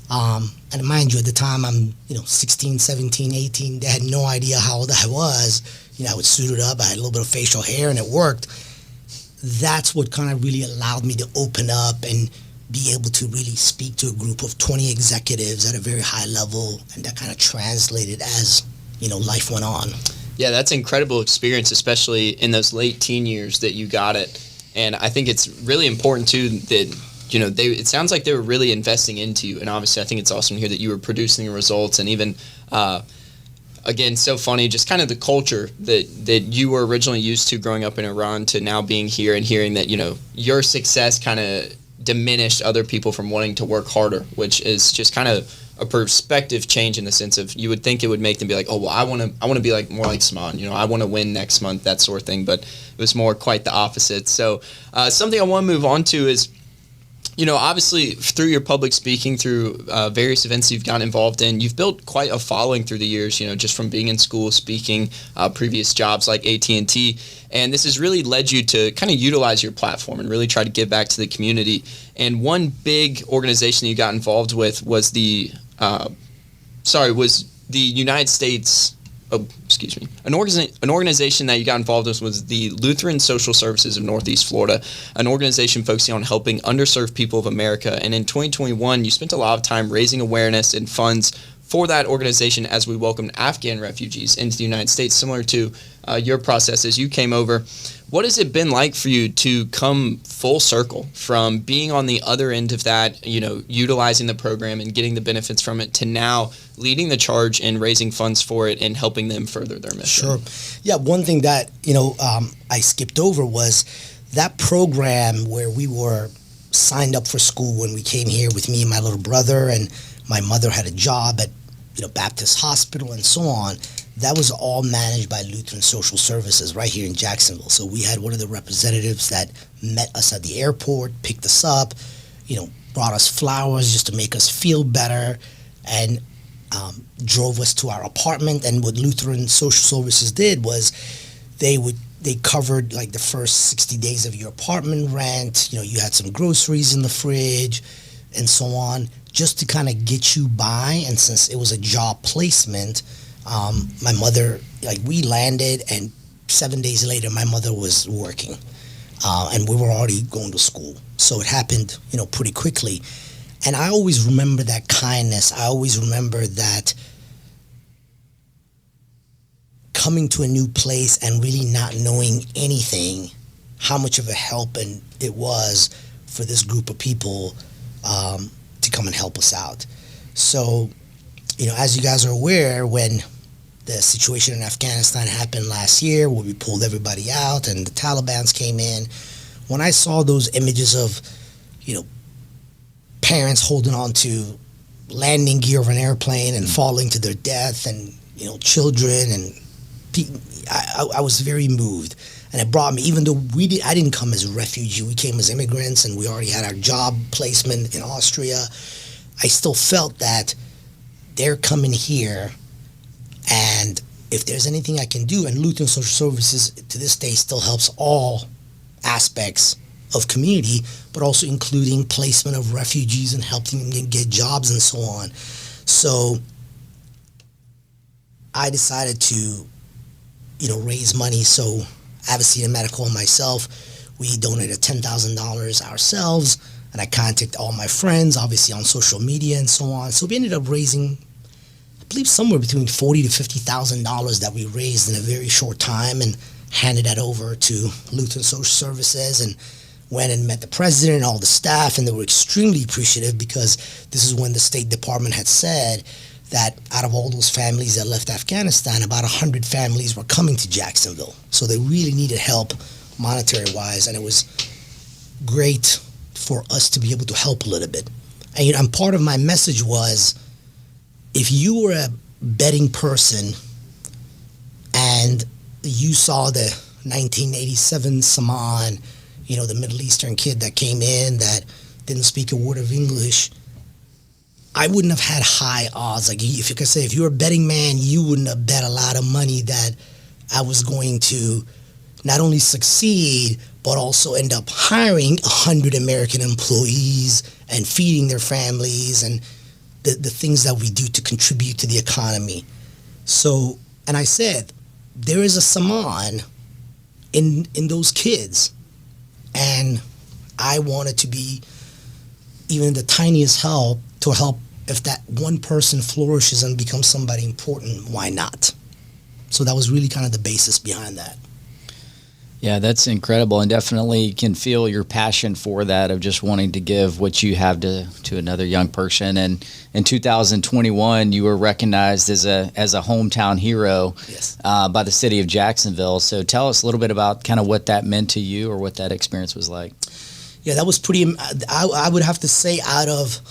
and mind you, at the time I'm 16, 17, 18, they had no idea how old I was. I would suit it up, I had a little bit of facial hair, and it worked. That's what kind of really allowed me to open up and be able to really speak to a group of 20 executives at a very high level, and that kind of translated as life went on. Yeah, that's an incredible experience, especially in those late teen years that you got it. And I think it's really important too that it sounds like they were really investing into you. And obviously I think it's awesome to hear that you were producing the results, and even again, so funny, just kind of the culture that you were originally used to growing up in Iran to now being here and hearing that your success kind of diminished other people from wanting to work harder, which is just kind of a perspective change in the sense of you would think it would make them be like, oh, well, I want to be like more like Saman, I want to win next month, that sort of thing. But it was more quite the opposite. So something I want to move on to is, obviously through your public speaking, through various events you've gotten involved in, you've built quite a following through the years, just from being in school, speaking, previous jobs like AT&T. And this has really led you to kind of utilize your platform and really try to give back to the community. And one big organization you got involved with was the United States. An organization that you got involved with was the Lutheran Social Services of Northeast Florida, an organization focusing on helping underserved people of America. And in 2021, you spent a lot of time raising awareness and funds for that organization as we welcomed Afghan refugees into the United States, similar to your process as you came over. What has it been like for you to come full circle from being on the other end of that, utilizing the program and getting the benefits from it, to now leading the charge and raising funds for it and helping them further their mission? Sure. Yeah, one thing that, I skipped over was that program where we were signed up for school when we came here with me and my little brother, and my mother had a job at, Baptist Hospital and so on. That was all managed by Lutheran Social Services right here in Jacksonville. So we had one of the representatives that met us at the airport, picked us up, brought us flowers just to make us feel better, and drove us to our apartment. And what Lutheran Social Services did was they covered like the first 60 days of your apartment rent. You had some groceries in the fridge and so on, just to kind of get you by. And since it was a job placement, my mother, we landed, and 7 days later, my mother was working, and we were already going to school. So it happened, pretty quickly. And I always remember that kindness. I always remember that coming to a new place and really not knowing anything, how much of a help it was for this group of people to come and help us out. So, as you guys are aware, when the situation in Afghanistan happened last year, where we pulled everybody out and the Taliban's came in, when I saw those images of, parents holding on to landing gear of an airplane and falling to their death, and, children, and I was very moved. And it brought me, even though I didn't come as a refugee, we came as immigrants, and we already had our job placement in Austria, I still felt that they're coming here, and if there's anything I can do, and Lutheran Social Services to this day still helps all aspects of community, but also including placement of refugees and helping them get jobs and so on. So I decided to, raise money. So Avicenna Medical and myself, we donated $10,000 ourselves, and I contacted all my friends, obviously on social media and so on. So we ended up raising, I believe, somewhere between $40,000 to $50,000 that we raised in a very short time, and handed that over to Lutheran Social Services, and went and met the president and all the staff, and they were extremely appreciative, because this is when the State Department had said that out of all those families that left Afghanistan, about 100 families were coming to Jacksonville. So they really needed help monetary-wise, and it was great for us to be able to help a little bit. And part of my message was, if you were a betting person and you saw the 1987 Saman, the Middle Eastern kid that came in that didn't speak a word of English, I wouldn't have had high odds. Like, if you could say, if you're a betting man, you wouldn't have bet a lot of money that I was going to not only succeed, but also end up hiring 100 American employees and feeding their families and the things that we do to contribute to the economy. So, and I said, there is a Saman in those kids. And I wanted to be even the tiniest help to help. If that one person flourishes and becomes somebody important, why not? So that was really kind of the basis behind that. Yeah, that's incredible, and definitely can feel your passion for that, of just wanting to give what you have to another young person. And in 2021, you were recognized as a hometown hero. Yes. By the city of Jacksonville. So tell us a little bit about kind of what that meant to you, or what that experience was like. Yeah, that was pretty. I would have to say, out of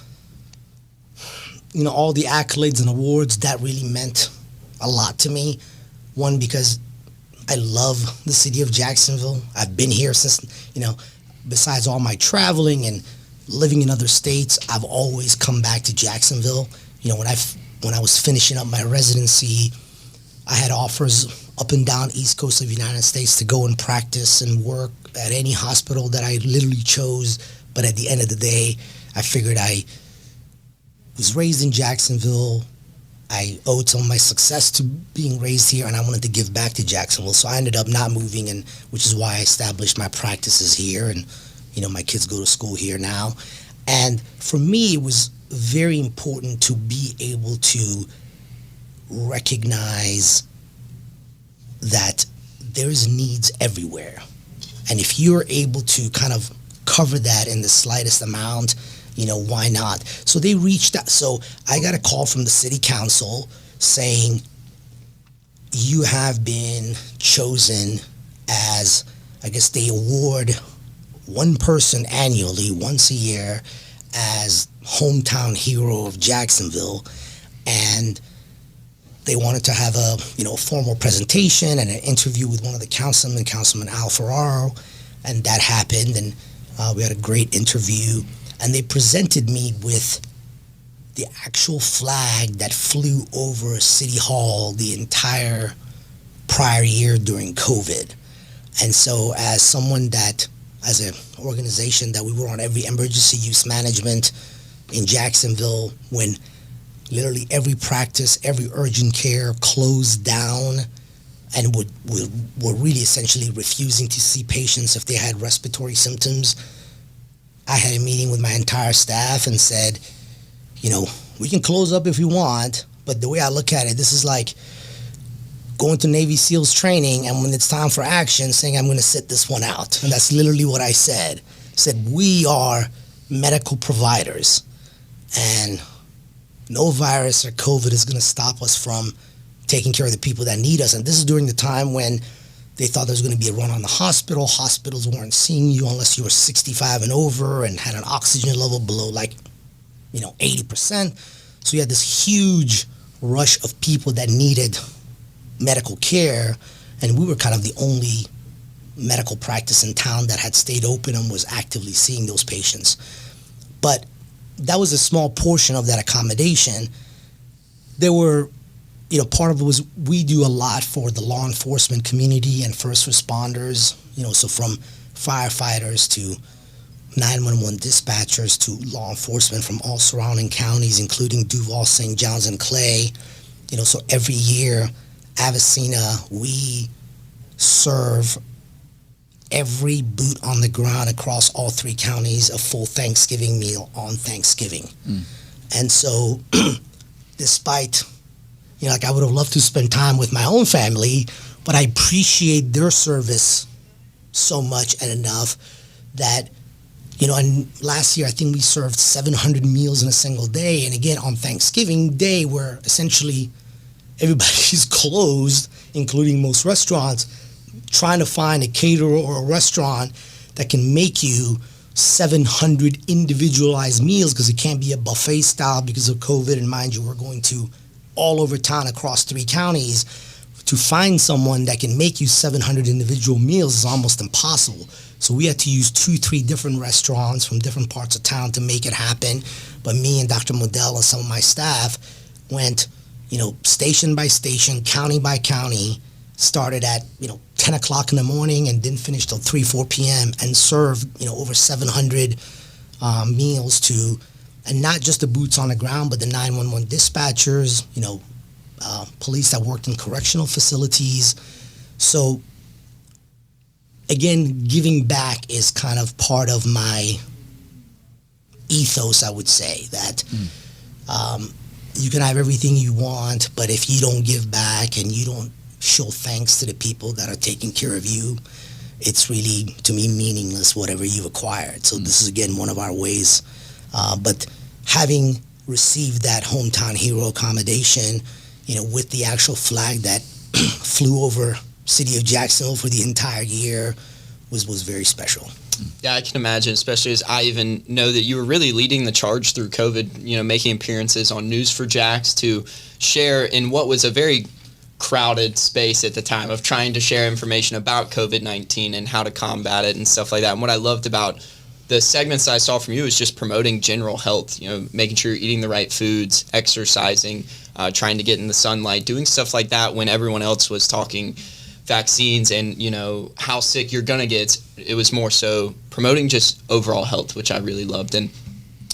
all the accolades and awards, that really meant a lot to me. One, because I love the city of Jacksonville. I've been here since, besides all my traveling and living in other states, I've always come back to Jacksonville. When I was finishing up my residency, I had offers up and down East Coast of the United States to go and practice and work at any hospital that I literally chose. But at the end of the day, I figured I was raised in Jacksonville. I owed some of my success to being raised here, and I wanted to give back to Jacksonville. So I ended up not moving, and which is why I established my practices here, and my kids go to school here now. And for me, it was very important to be able to recognize that there's needs everywhere. And if you're able to kind of cover that in the slightest amount, why not? So they reached out. So I got a call from the city council saying, you have been chosen as, I guess they award one person annually, once a year, as hometown hero of Jacksonville. And they wanted to have a formal presentation and an interview with one of the councilmen, Councilman Al Ferraro, and that happened. And we had a great interview. And they presented me with the actual flag that flew over City Hall the entire prior year during COVID. And so as someone that, as an organization that we were on every emergency use management in Jacksonville, when literally every practice, every urgent care closed down and were really essentially refusing to see patients if they had respiratory symptoms, I had a meeting with my entire staff and said, we can close up if we want, but the way I look at it, this is like going to Navy SEALs training, and when it's time for action, saying I'm going to sit this one out. And that's literally what I said. I said, we are medical providers, and no virus or COVID is going to stop us from taking care of the people that need us. And this is during the time when they thought there was going to be a run on the hospital. Hospitals weren't seeing you unless you were 65 and over and had an oxygen level below 80%. So you had this huge rush of people that needed medical care, and we were kind of the only medical practice in town that had stayed open and was actively seeing those patients. But that was a small portion of that accommodation. There were, part of it was we do a lot for the law enforcement community and first responders, so from firefighters to 911 dispatchers to law enforcement from all surrounding counties, including Duval, St. John's, and Clay. So every year, Avicenna, we serve every boot on the ground across all three counties a full Thanksgiving meal on Thanksgiving. And so despite, I would have loved to spend time with my own family, but I appreciate their service so much and enough that, And last year I think we served 700 meals in a single day. And again, on Thanksgiving Day, where essentially everybody's closed, including most restaurants, trying to find a caterer or a restaurant that can make you 700 individualized meals, because it can't be a buffet style because of COVID. And mind you, we're going to all over town across 3 counties. To find someone that can make you 700 individual meals is almost impossible. So we had to use 2-3 different restaurants from different parts of town to make it happen. But me and Dr. Modell and some of my staff went, station by station, county by county, started at, 10 o'clock in the morning and didn't finish till 3-4 p.m. and served, over 700 meals to, and not just the boots on the ground, but the 911 dispatchers, police that worked in correctional facilities. So again, giving back is kind of part of my ethos, I would say, that you can have everything you want, but if you don't give back and you don't show thanks to the people that are taking care of you, it's really, to me, meaningless, whatever you've acquired. So this is, again, one of our ways. But having received that hometown hero accommodation, with the actual flag that flew over city of Jacksonville for the entire year was very special. Yeah, I can imagine, especially as I even know that you were really leading the charge through COVID, making appearances on News4Jax to share in what was a very crowded space at the time of trying to share information about COVID-19 and how to combat it and stuff like that. And what I loved about the segments that I saw from you is just promoting general health, making sure you're eating the right foods, exercising, trying to get in the sunlight, doing stuff like that when everyone else was talking vaccines and, how sick you're going to get. It was more so promoting just overall health, which I really loved. And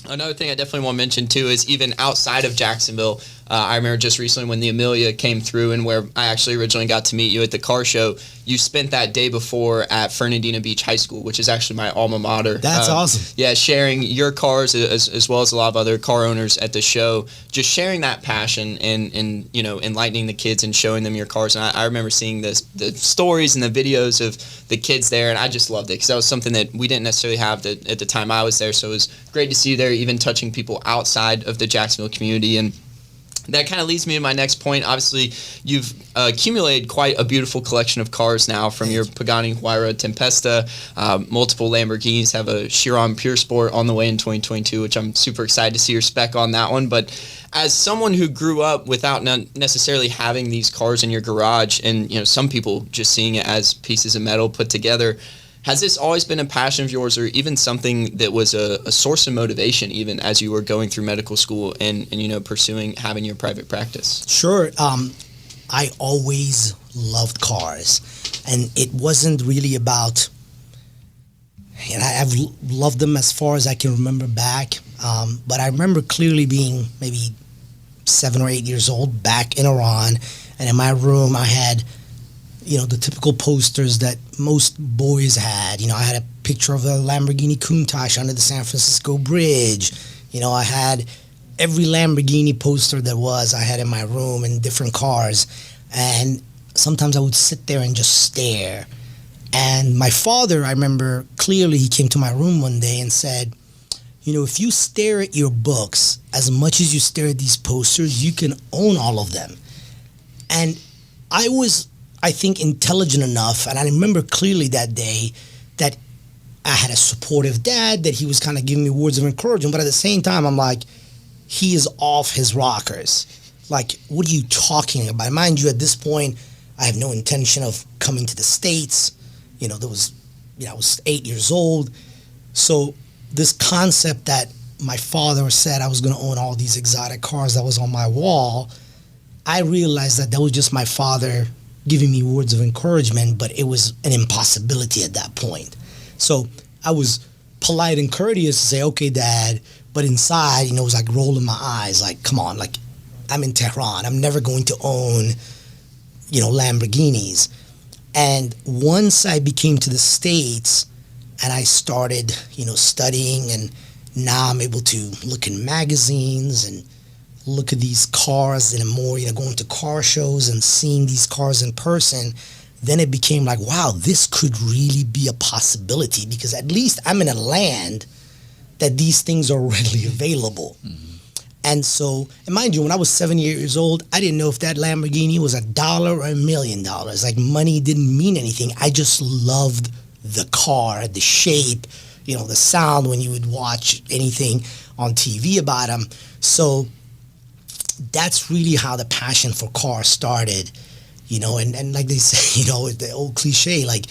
another thing I definitely want to mention, too, is even outside of Jacksonville, I remember just recently when the Amelia came through and where I actually originally got to meet you at the car show, you spent that day before at Fernandina Beach High School, which is actually my alma mater. That's awesome. Yeah, sharing your cars as well as a lot of other car owners at the show, just sharing that passion and enlightening the kids and showing them your cars. And I remember seeing the stories and the videos of the kids there, and I just loved it because that was something that we didn't necessarily have at the time I was there. So it was great to see you there, even touching people outside of the Jacksonville community. And that kind of leads me to my next point. Obviously, you've accumulated quite a beautiful collection of cars now, from your Pagani Huayra Tempesta, multiple Lamborghinis, have a Chiron Pure Sport on the way in 2022, which I'm super excited to see your spec on that one. But as someone who grew up without necessarily having these cars in your garage, and some people just seeing it as pieces of metal put together, has this always been a passion of yours, or even something that was a source of motivation even as you were going through medical school and pursuing having your private practice? Sure. I always loved cars, and it wasn't really about, and I've loved them as far as I can remember back, but I remember clearly being maybe 7 or 8 years old back in Iran, and in my room I had the typical posters that most boys had. I had a picture of a Lamborghini Countach under the San Francisco Bridge. I had every Lamborghini poster there was, I had in my room, in different cars. And sometimes I would sit there and just stare. And my father, I remember clearly, he came to my room one day and said, if you stare at your books as much as you stare at these posters, you can own all of them. And I was, I think, intelligent enough, and I remember clearly that day that I had a supportive dad, that he was kind of giving me words of encouragement, but at the same time, I'm like, he is off his rockers. Like, what are you talking about? Mind you, at this point, I have no intention of coming to the States. I was 8 years old. So this concept that my father said I was going to own all these exotic cars that was on my wall, I realized that was just my father giving me words of encouragement, but it was an impossibility at that point. So I was polite and courteous to say, okay, Dad, but inside, it was like rolling my eyes, like, come on, like, I'm in Tehran. I'm never going to own, Lamborghinis. And once I came to the States and I started, studying, and now I'm able to look in magazines and look at these cars and more, going to car shows and seeing these cars in person, then it became like, wow, this could really be a possibility, because at least I'm in a land that these things are readily available. And so, and mind you, when I was 7 years old, I didn't know if that Lamborghini was $1 or $1 million. Like, money didn't mean anything. I just loved the car, the shape, the sound when you would watch anything on TV about them. So that's really how the passion for cars started, and like they say, the old cliche, like,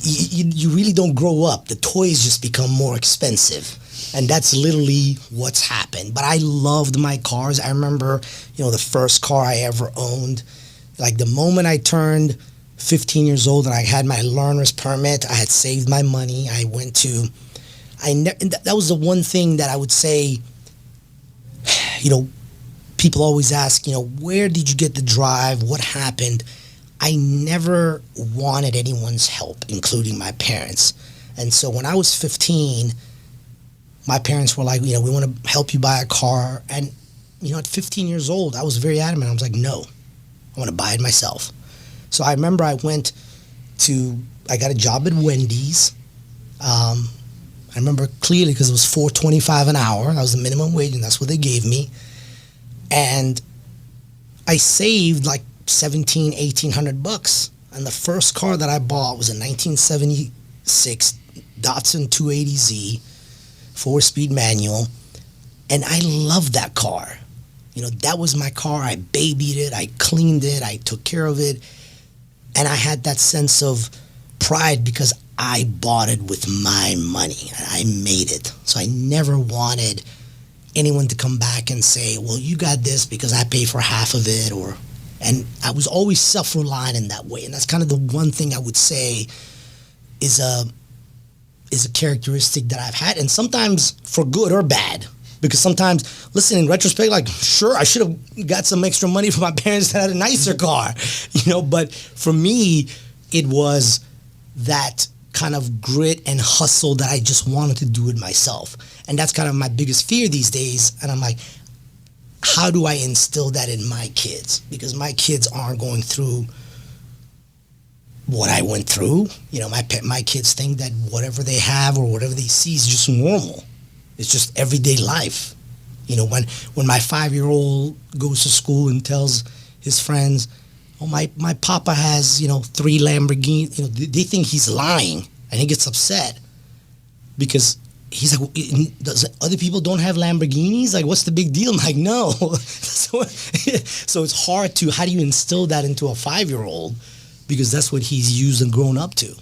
you really don't grow up. The toys just become more expensive. And that's literally what's happened. But I loved my cars. I remember, the first car I ever owned. Like, the moment I turned 15 years old and I had my learner's permit, I had saved my money. I went to, that was the one thing that I would say, people always ask, where did you get the drive? What happened? I never wanted anyone's help, including my parents. And so when I was 15, my parents were like, we want to help you buy a car. And, at 15 years old, I was very adamant. I was like, no, I want to buy it myself. So I remember I got a job at Wendy's. I remember clearly because it was $4.25 an hour. That was the minimum wage, and that's what they gave me. And I saved like $1,800. And the first car that I bought was a 1976 Datsun 280Z. 4-speed manual, and I loved that car. That was my car. I babied it, I cleaned it, I took care of it, and I had that sense of pride because I bought it with my money, and I made it. So I never wanted anyone to come back and say, well, you got this because I paid for half of it, and I was always self-reliant in that way, and that's kind of the one thing I would say is a characteristic that I've had, and sometimes for good or bad, because sometimes, listen, in retrospect, like, sure, I should have got some extra money from my parents that had a nicer car, but for me, it was that kind of grit and hustle that I just wanted to do it myself, and that's kind of my biggest fear these days, and I'm like, how do I instill that in my kids? Because my kids aren't going through what I went through. My kids think that whatever they have or whatever they see is just normal. It's just everyday life. When my 5-year-old goes to school and tells his friends, oh, my papa has, 3 Lamborghinis, they think he's lying, and he gets upset because he's like, other people don't have Lamborghinis? Like, what's the big deal? I'm like, no. So it's hard how do you instill that into a 5-year-old? Because that's what he's used and grown up to.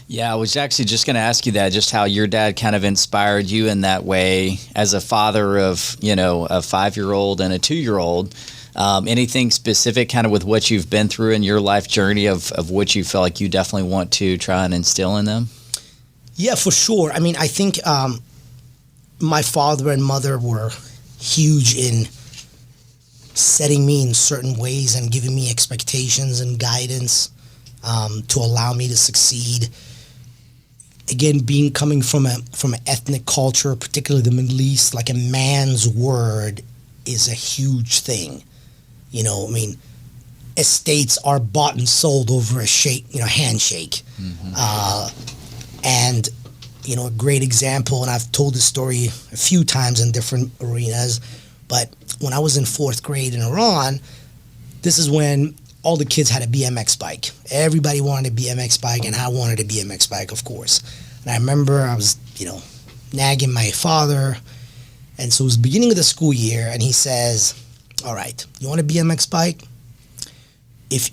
Yeah, I was actually just going to ask you that, just how your dad kind of inspired you in that way as a father of, a 5-year-old and a 2-year-old. Anything specific kind of with what you've been through in your life journey of what you feel like you definitely want to try and instill in them? Yeah, for sure. I mean, I think my father and mother were huge in setting me in certain ways and giving me expectations and guidance to allow me to succeed. Again, coming from an ethnic culture, particularly the Middle East, like, a man's word is a huge thing. Estates are bought and sold over a handshake. Mm-hmm. And a great example, and I've told this story a few times in different arenas, but when I was in 4th grade in Iran, this is when all the kids had a BMX bike. Everybody wanted a BMX bike, and I wanted a BMX bike, of course. And I remember I was, nagging my father, and so it was the beginning of the school year, and he says, all right, you want a BMX bike?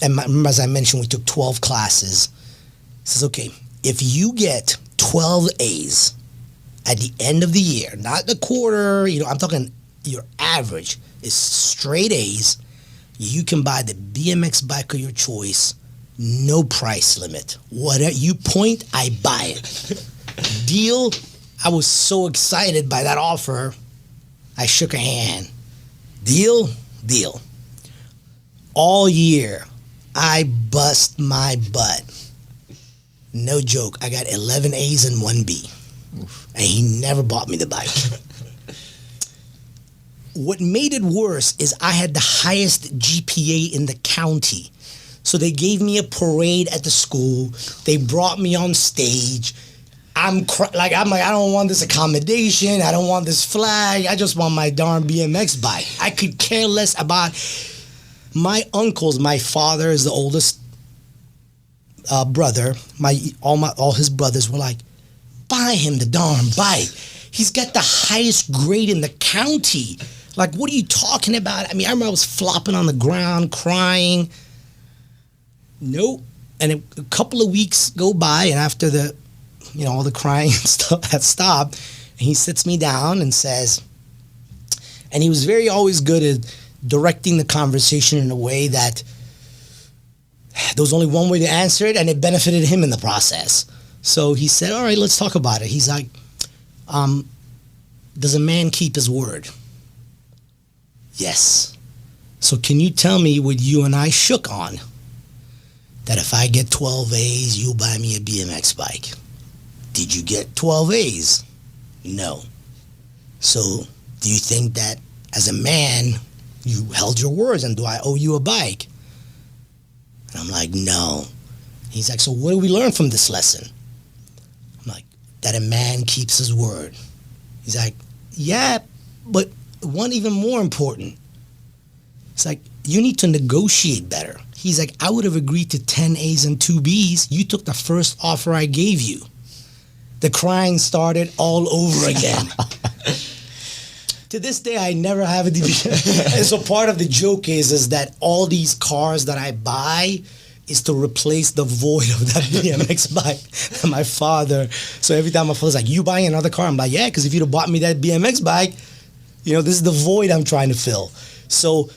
Remember, as I mentioned, we took 12 classes. He says, okay, if you get 12 A's at the end of the year, not the quarter, I'm talking your average is straight A's, you can buy the BMX bike of your choice, no price limit. Whatever you point, I buy it. Deal? I was so excited by that offer, I shook her hand. Deal? Deal. All year, I bust my butt. No joke, I got 11 A's and 1 B. Oof. And he never bought me the bike. What made it worse is I had the highest GPA in the county. So they gave me a parade at the school. They brought me on stage. I'm like, I don't want this accommodation. I don't want this flag. I just want my darn BMX bike. I could care less about my uncles. My father is the oldest brother. All his brothers were like, buy him the darn bike. He's got the highest grade in the county. Like, what are you talking about? I mean, I remember I was flopping on the ground, crying. Nope. And a couple of weeks go by, and after all the crying and stuff had stopped, and he sits me down and says, and he was always good at directing the conversation in a way that there was only one way to answer it, and it benefited him in the process. So he said, all right, let's talk about it. He's like, does a man keep his word? Yes. So can you tell me what you and I shook on? That if I get 12 A's, you'll buy me a BMX bike. Did you get 12 A's? No. So do you think that as a man, you held your words, and do I owe you a bike? And I'm like, no. He's like, so what do we learn from this lesson? I'm like, that a man keeps his word. He's like, yeah, but one even more important. It's like, you need to negotiate better. He's like, I would have agreed to 10 A's and 2 B's. You took the first offer I gave you. The crying started all over again. To this day, I never have a DB. And so part of the joke is that all these cars that I buy is to replace the void of that BMX bike that my father. So every time my father's like, you buying another car? I'm like, yeah, because if you'd have bought me that BMX bike, this is the void I'm trying to fill. So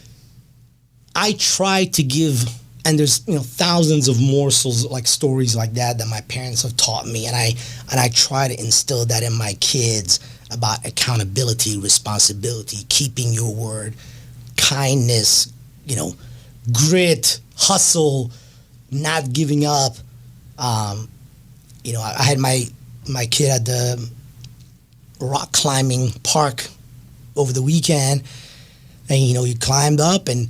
I try to give, and there's thousands of morsels, like stories like that my parents have taught me, and I try to instill that in my kids about accountability, responsibility, keeping your word, kindness, grit, hustle, not giving up. I had my kid at the rock climbing park over the weekend, and he climbed up, and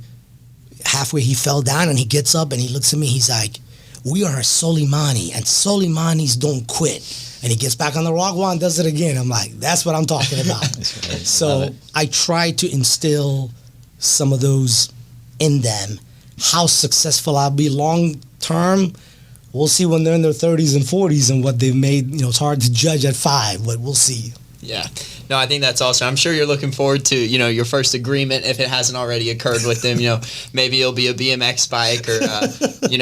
halfway he fell down, and he gets up and he looks at me. He's like, we are Soleymani, and Soleymanis don't quit. And he gets back on the rock wall and does it again. I'm like, that's what I'm talking about. So I try to instill some of those in them. How successful I'll be long term, we'll see when they're in their 30s and 40s and what they've made. It's hard to judge at 5, but we'll see. Yeah. No, I think that's awesome. I'm sure you're looking forward to, your first agreement, if it hasn't already occurred with them. Maybe it'll be a BMX bike or,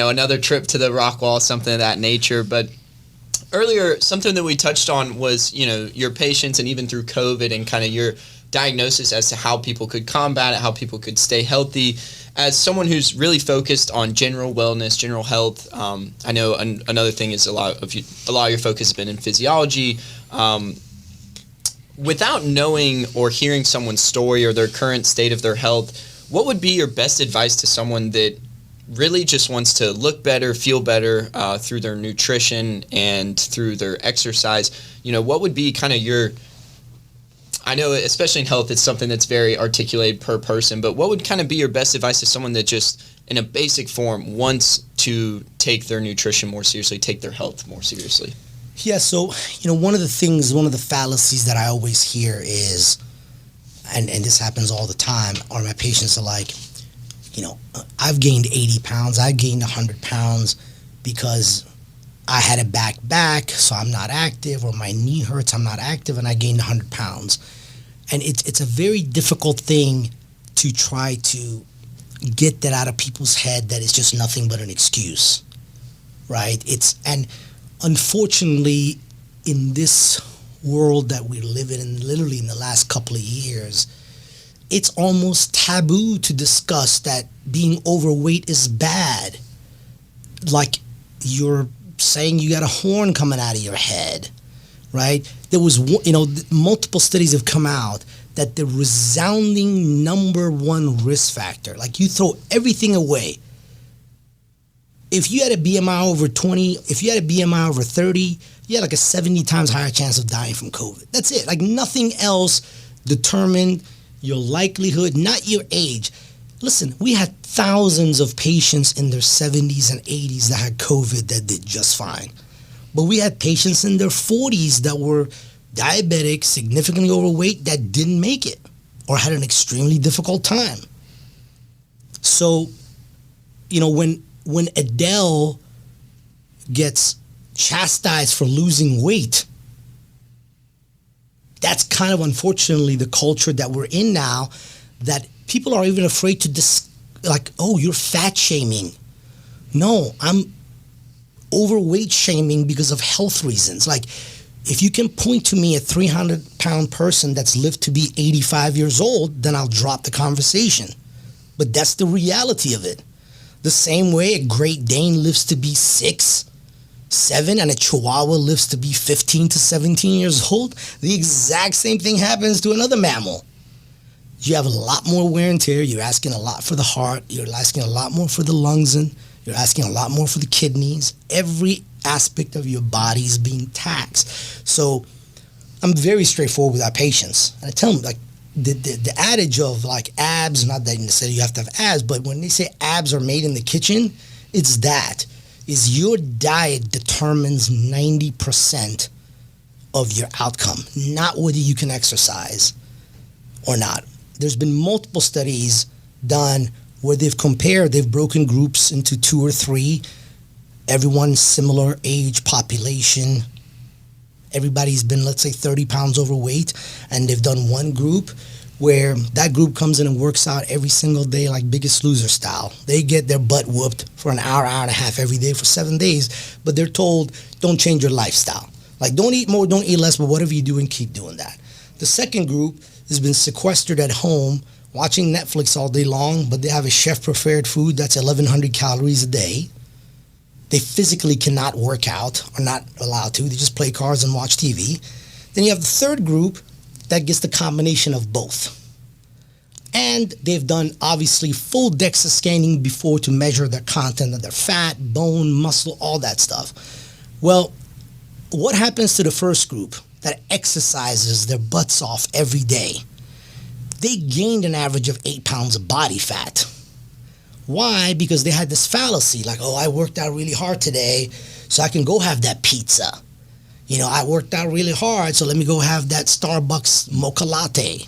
another trip to the rock wall, something of that nature. But earlier, something that we touched on was, your patients, and even through COVID, and kind of your diagnosis as to how people could combat it, how people could stay healthy. As someone who's really focused on general wellness, general health, I know another thing is a lot of your focus has been in physiology. Without knowing or hearing someone's story or their current state of their health, what would be your best advice to someone that really just wants to look better, feel better through their nutrition and through their exercise? What would be kind of your, I know especially in health, it's something that's very articulated per person, but what would kind of be your best advice to someone that just in a basic form wants to take their nutrition more seriously, take their health more seriously? Yeah, so, one of the fallacies that I always hear is, and this happens all the time, or my patients are like, I've gained 80 pounds, I gained 100 pounds because I had a back, so I'm not active, or my knee hurts, I'm not active, and I gained 100 pounds. And it's a very difficult thing to try to get that out of people's head that it's just nothing but an excuse, right? And unfortunately, in this world that we live in, literally in the last couple of years, it's almost taboo to discuss that being overweight is bad. Like you're saying you got a horn coming out of your head, right? There was, multiple studies have come out that the resounding number one risk factor, like you throw everything away. If you had a BMI over 20, if you had a BMI over 30, you had like a 70 times higher chance of dying from COVID. That's it. Like nothing else determined your likelihood, not your age. Listen, we had thousands of patients in their 70s and 80s that had COVID that did just fine. But we had patients in their 40s that were diabetic, significantly overweight, that didn't make it or had an extremely difficult time. So, when Adele gets chastised for losing weight, that's kind of unfortunately the culture that we're in now, that people are even afraid to oh, you're fat shaming. No, I'm overweight shaming because of health reasons. Like, if you can point to me a 300-pound person that's lived to be 85 years old, then I'll drop the conversation. But that's the reality of it. The same way a Great Dane lives to be 6, 7, and a Chihuahua lives to be 15 to 17 years old, the exact same thing happens to another mammal. You have a lot more wear and tear. You're asking a lot for the heart. You're asking a lot more for the lungs, and you're asking a lot more for the kidneys. Every aspect of your body is being taxed. So I'm very straightforward with our patients. And I tell them, like, the adage of like abs, not that necessarily you have to have abs, but when they say abs are made in the kitchen, it's that. Is your diet determines 90% of your outcome, not whether you can exercise or not. There's been multiple studies done where they've broken groups into 2 or 3, everyone similar age population. Everybody's been, let's say, 30 pounds overweight, and they've done one group where that group comes in and works out every single day like Biggest Loser style. They get their butt whooped for an hour, hour and a half every day for 7 days, but they're told, don't change your lifestyle. Like, don't eat more, don't eat less, but whatever you do, and keep doing that. The second group has been sequestered at home, watching Netflix all day long, but they have a chef-prepared food that's 1,100 calories a day. They physically cannot work out, or not allowed to. They just play cards and watch TV. Then you have the third group that gets the combination of both. And they've done, obviously, full DEXA scanning before to measure their content of their fat, bone, muscle, all that stuff. Well, what happens to the first group that exercises their butts off every day? They gained an average of 8 pounds of body fat. Why? Because they had this fallacy, like, oh, I worked out really hard today, so I can go have that pizza. I worked out really hard, so let me go have that Starbucks mocha latte.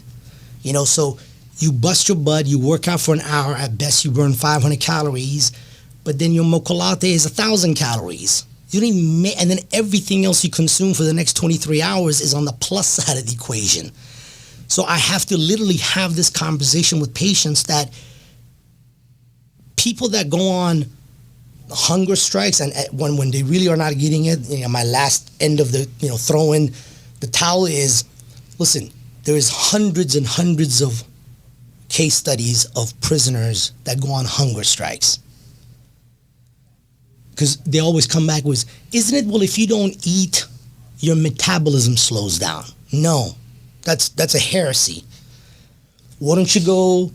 So you bust your butt, you work out for an hour, at best you burn 500 calories, but then your mocha latte is 1,000 calories. You don't even and then everything else you consume for the next 23 hours is on the plus side of the equation. So I have to literally have this conversation with patients that people that go on hunger strikes, and when they really are not getting it, my last end of the, throw in the towel is, listen, there is hundreds and hundreds of case studies of prisoners that go on hunger strikes. Because they always come back with, isn't it, well, if you don't eat, your metabolism slows down. No, that's a heresy. Why don't you go,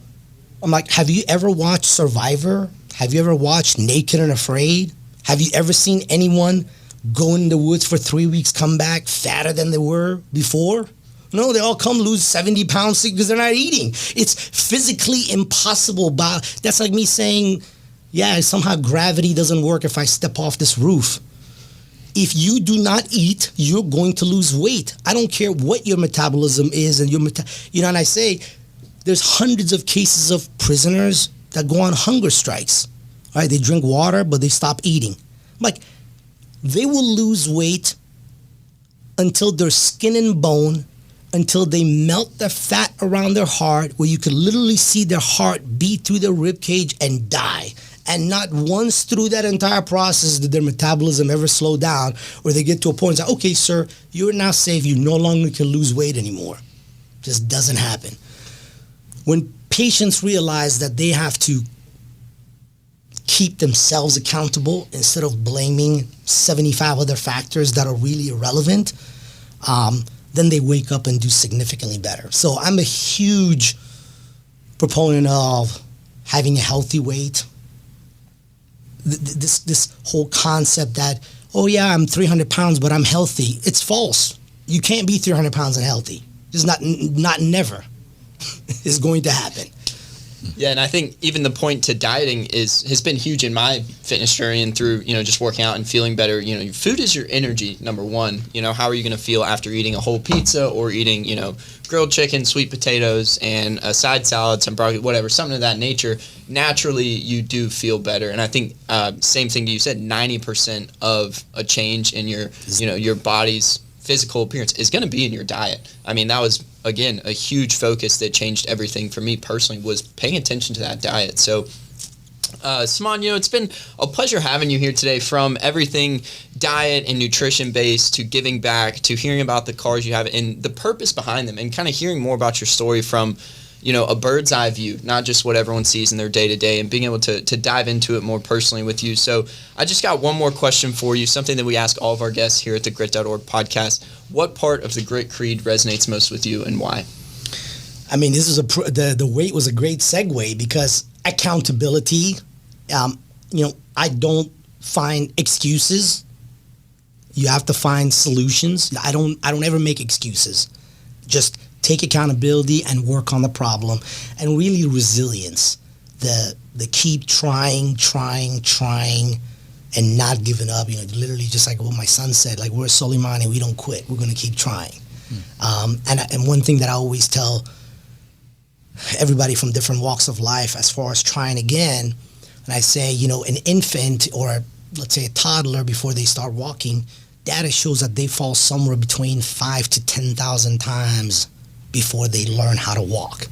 I'm like, have you ever watched Survivor? Have you ever watched Naked and Afraid? Have you ever seen anyone go in the woods for 3 weeks, come back fatter than they were before? No, they all come lose 70 pounds because they're not eating. It's physically impossible. That's like me saying, yeah, somehow gravity doesn't work if I step off this roof. If you do not eat, you're going to lose weight. I don't care what your metabolism is, and and I say, there's hundreds of cases of prisoners that go on hunger strikes. All right, they drink water, but they stop eating. Like, they will lose weight until they're skin and bone, until they melt the fat around their heart, where you can literally see their heart beat through their rib cage and die. And not once through that entire process did their metabolism ever slow down, or they get to a point and say, okay, sir, you're now safe. You no longer can lose weight anymore. Just doesn't happen. When patients realize that they have to keep themselves accountable instead of blaming 75 other factors that are really irrelevant, then they wake up and do significantly better. So I'm a huge proponent of having a healthy weight. This whole concept that, oh yeah, I'm 300 pounds, but I'm healthy. It's false. You can't be 300 pounds and healthy. It's not never is going to happen. Yeah, and I think even the point to dieting has been huge in my fitness journey and through, just working out and feeling better. Your food is your energy, number one. How are you going to feel after eating a whole pizza or eating, grilled chicken, sweet potatoes, and a side salad, some broccoli, whatever, something of that nature. Naturally, you do feel better. And I think same thing you said, 90% of a change in your body's physical appearance is going to be in your diet. I mean, that was, again, a huge focus that changed everything for me personally, was paying attention to that diet. So, Saman, it's been a pleasure having you here today, from everything diet and nutrition based to giving back to hearing about the cars you have and the purpose behind them, and kind of hearing more about your story from a bird's eye view, not just what everyone sees in their day-to-day, and being able to dive into it more personally with you. So I just got one more question for you, something that we ask all of our guests here at the Grit.org podcast. What part of the Grit Creed resonates most with you, and why? I mean, this is the weight was a great segue, because accountability, I don't find excuses. You have to find solutions. I don't ever make excuses. Just take accountability and work on the problem, and really resilience. The keep trying and not giving up. Literally just like what my son said, like, we're Soleymani, we don't quit. We're going to keep trying. And one thing that I always tell everybody from different walks of life, as far as trying again, and I say, an infant, or let's say a toddler, before they start walking, data shows that they fall somewhere between 5,000 to 10,000 times before they learn how to walk.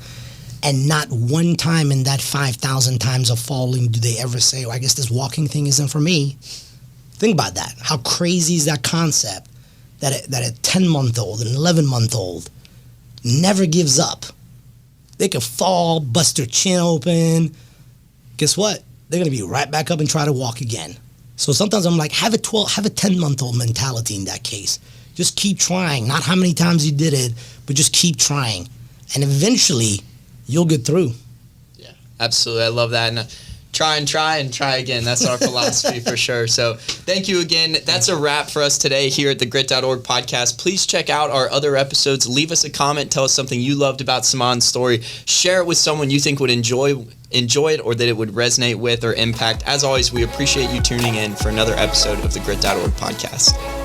And not one time in that 5,000 times of falling do they ever say, I guess this walking thing isn't for me. Think about that. How crazy is that concept, that a 10-month-old, an 11-month-old never gives up. They could fall, bust their chin open. Guess what? They're going to be right back up and try to walk again. So sometimes I'm like, have a 10-month-old mentality in that case. Just keep trying. Not how many times you did it, but just keep trying. And eventually, you'll get through. Yeah, absolutely. I love that. And try and try again. That's our philosophy for sure. So thank you again. That's a wrap for us today here at the Grit.org podcast. Please check out our other episodes. Leave us a comment. Tell us something you loved about Saman's story. Share it with someone you think would enjoy it, or that it would resonate with or impact. As always, we appreciate you tuning in for another episode of the Grit.org podcast.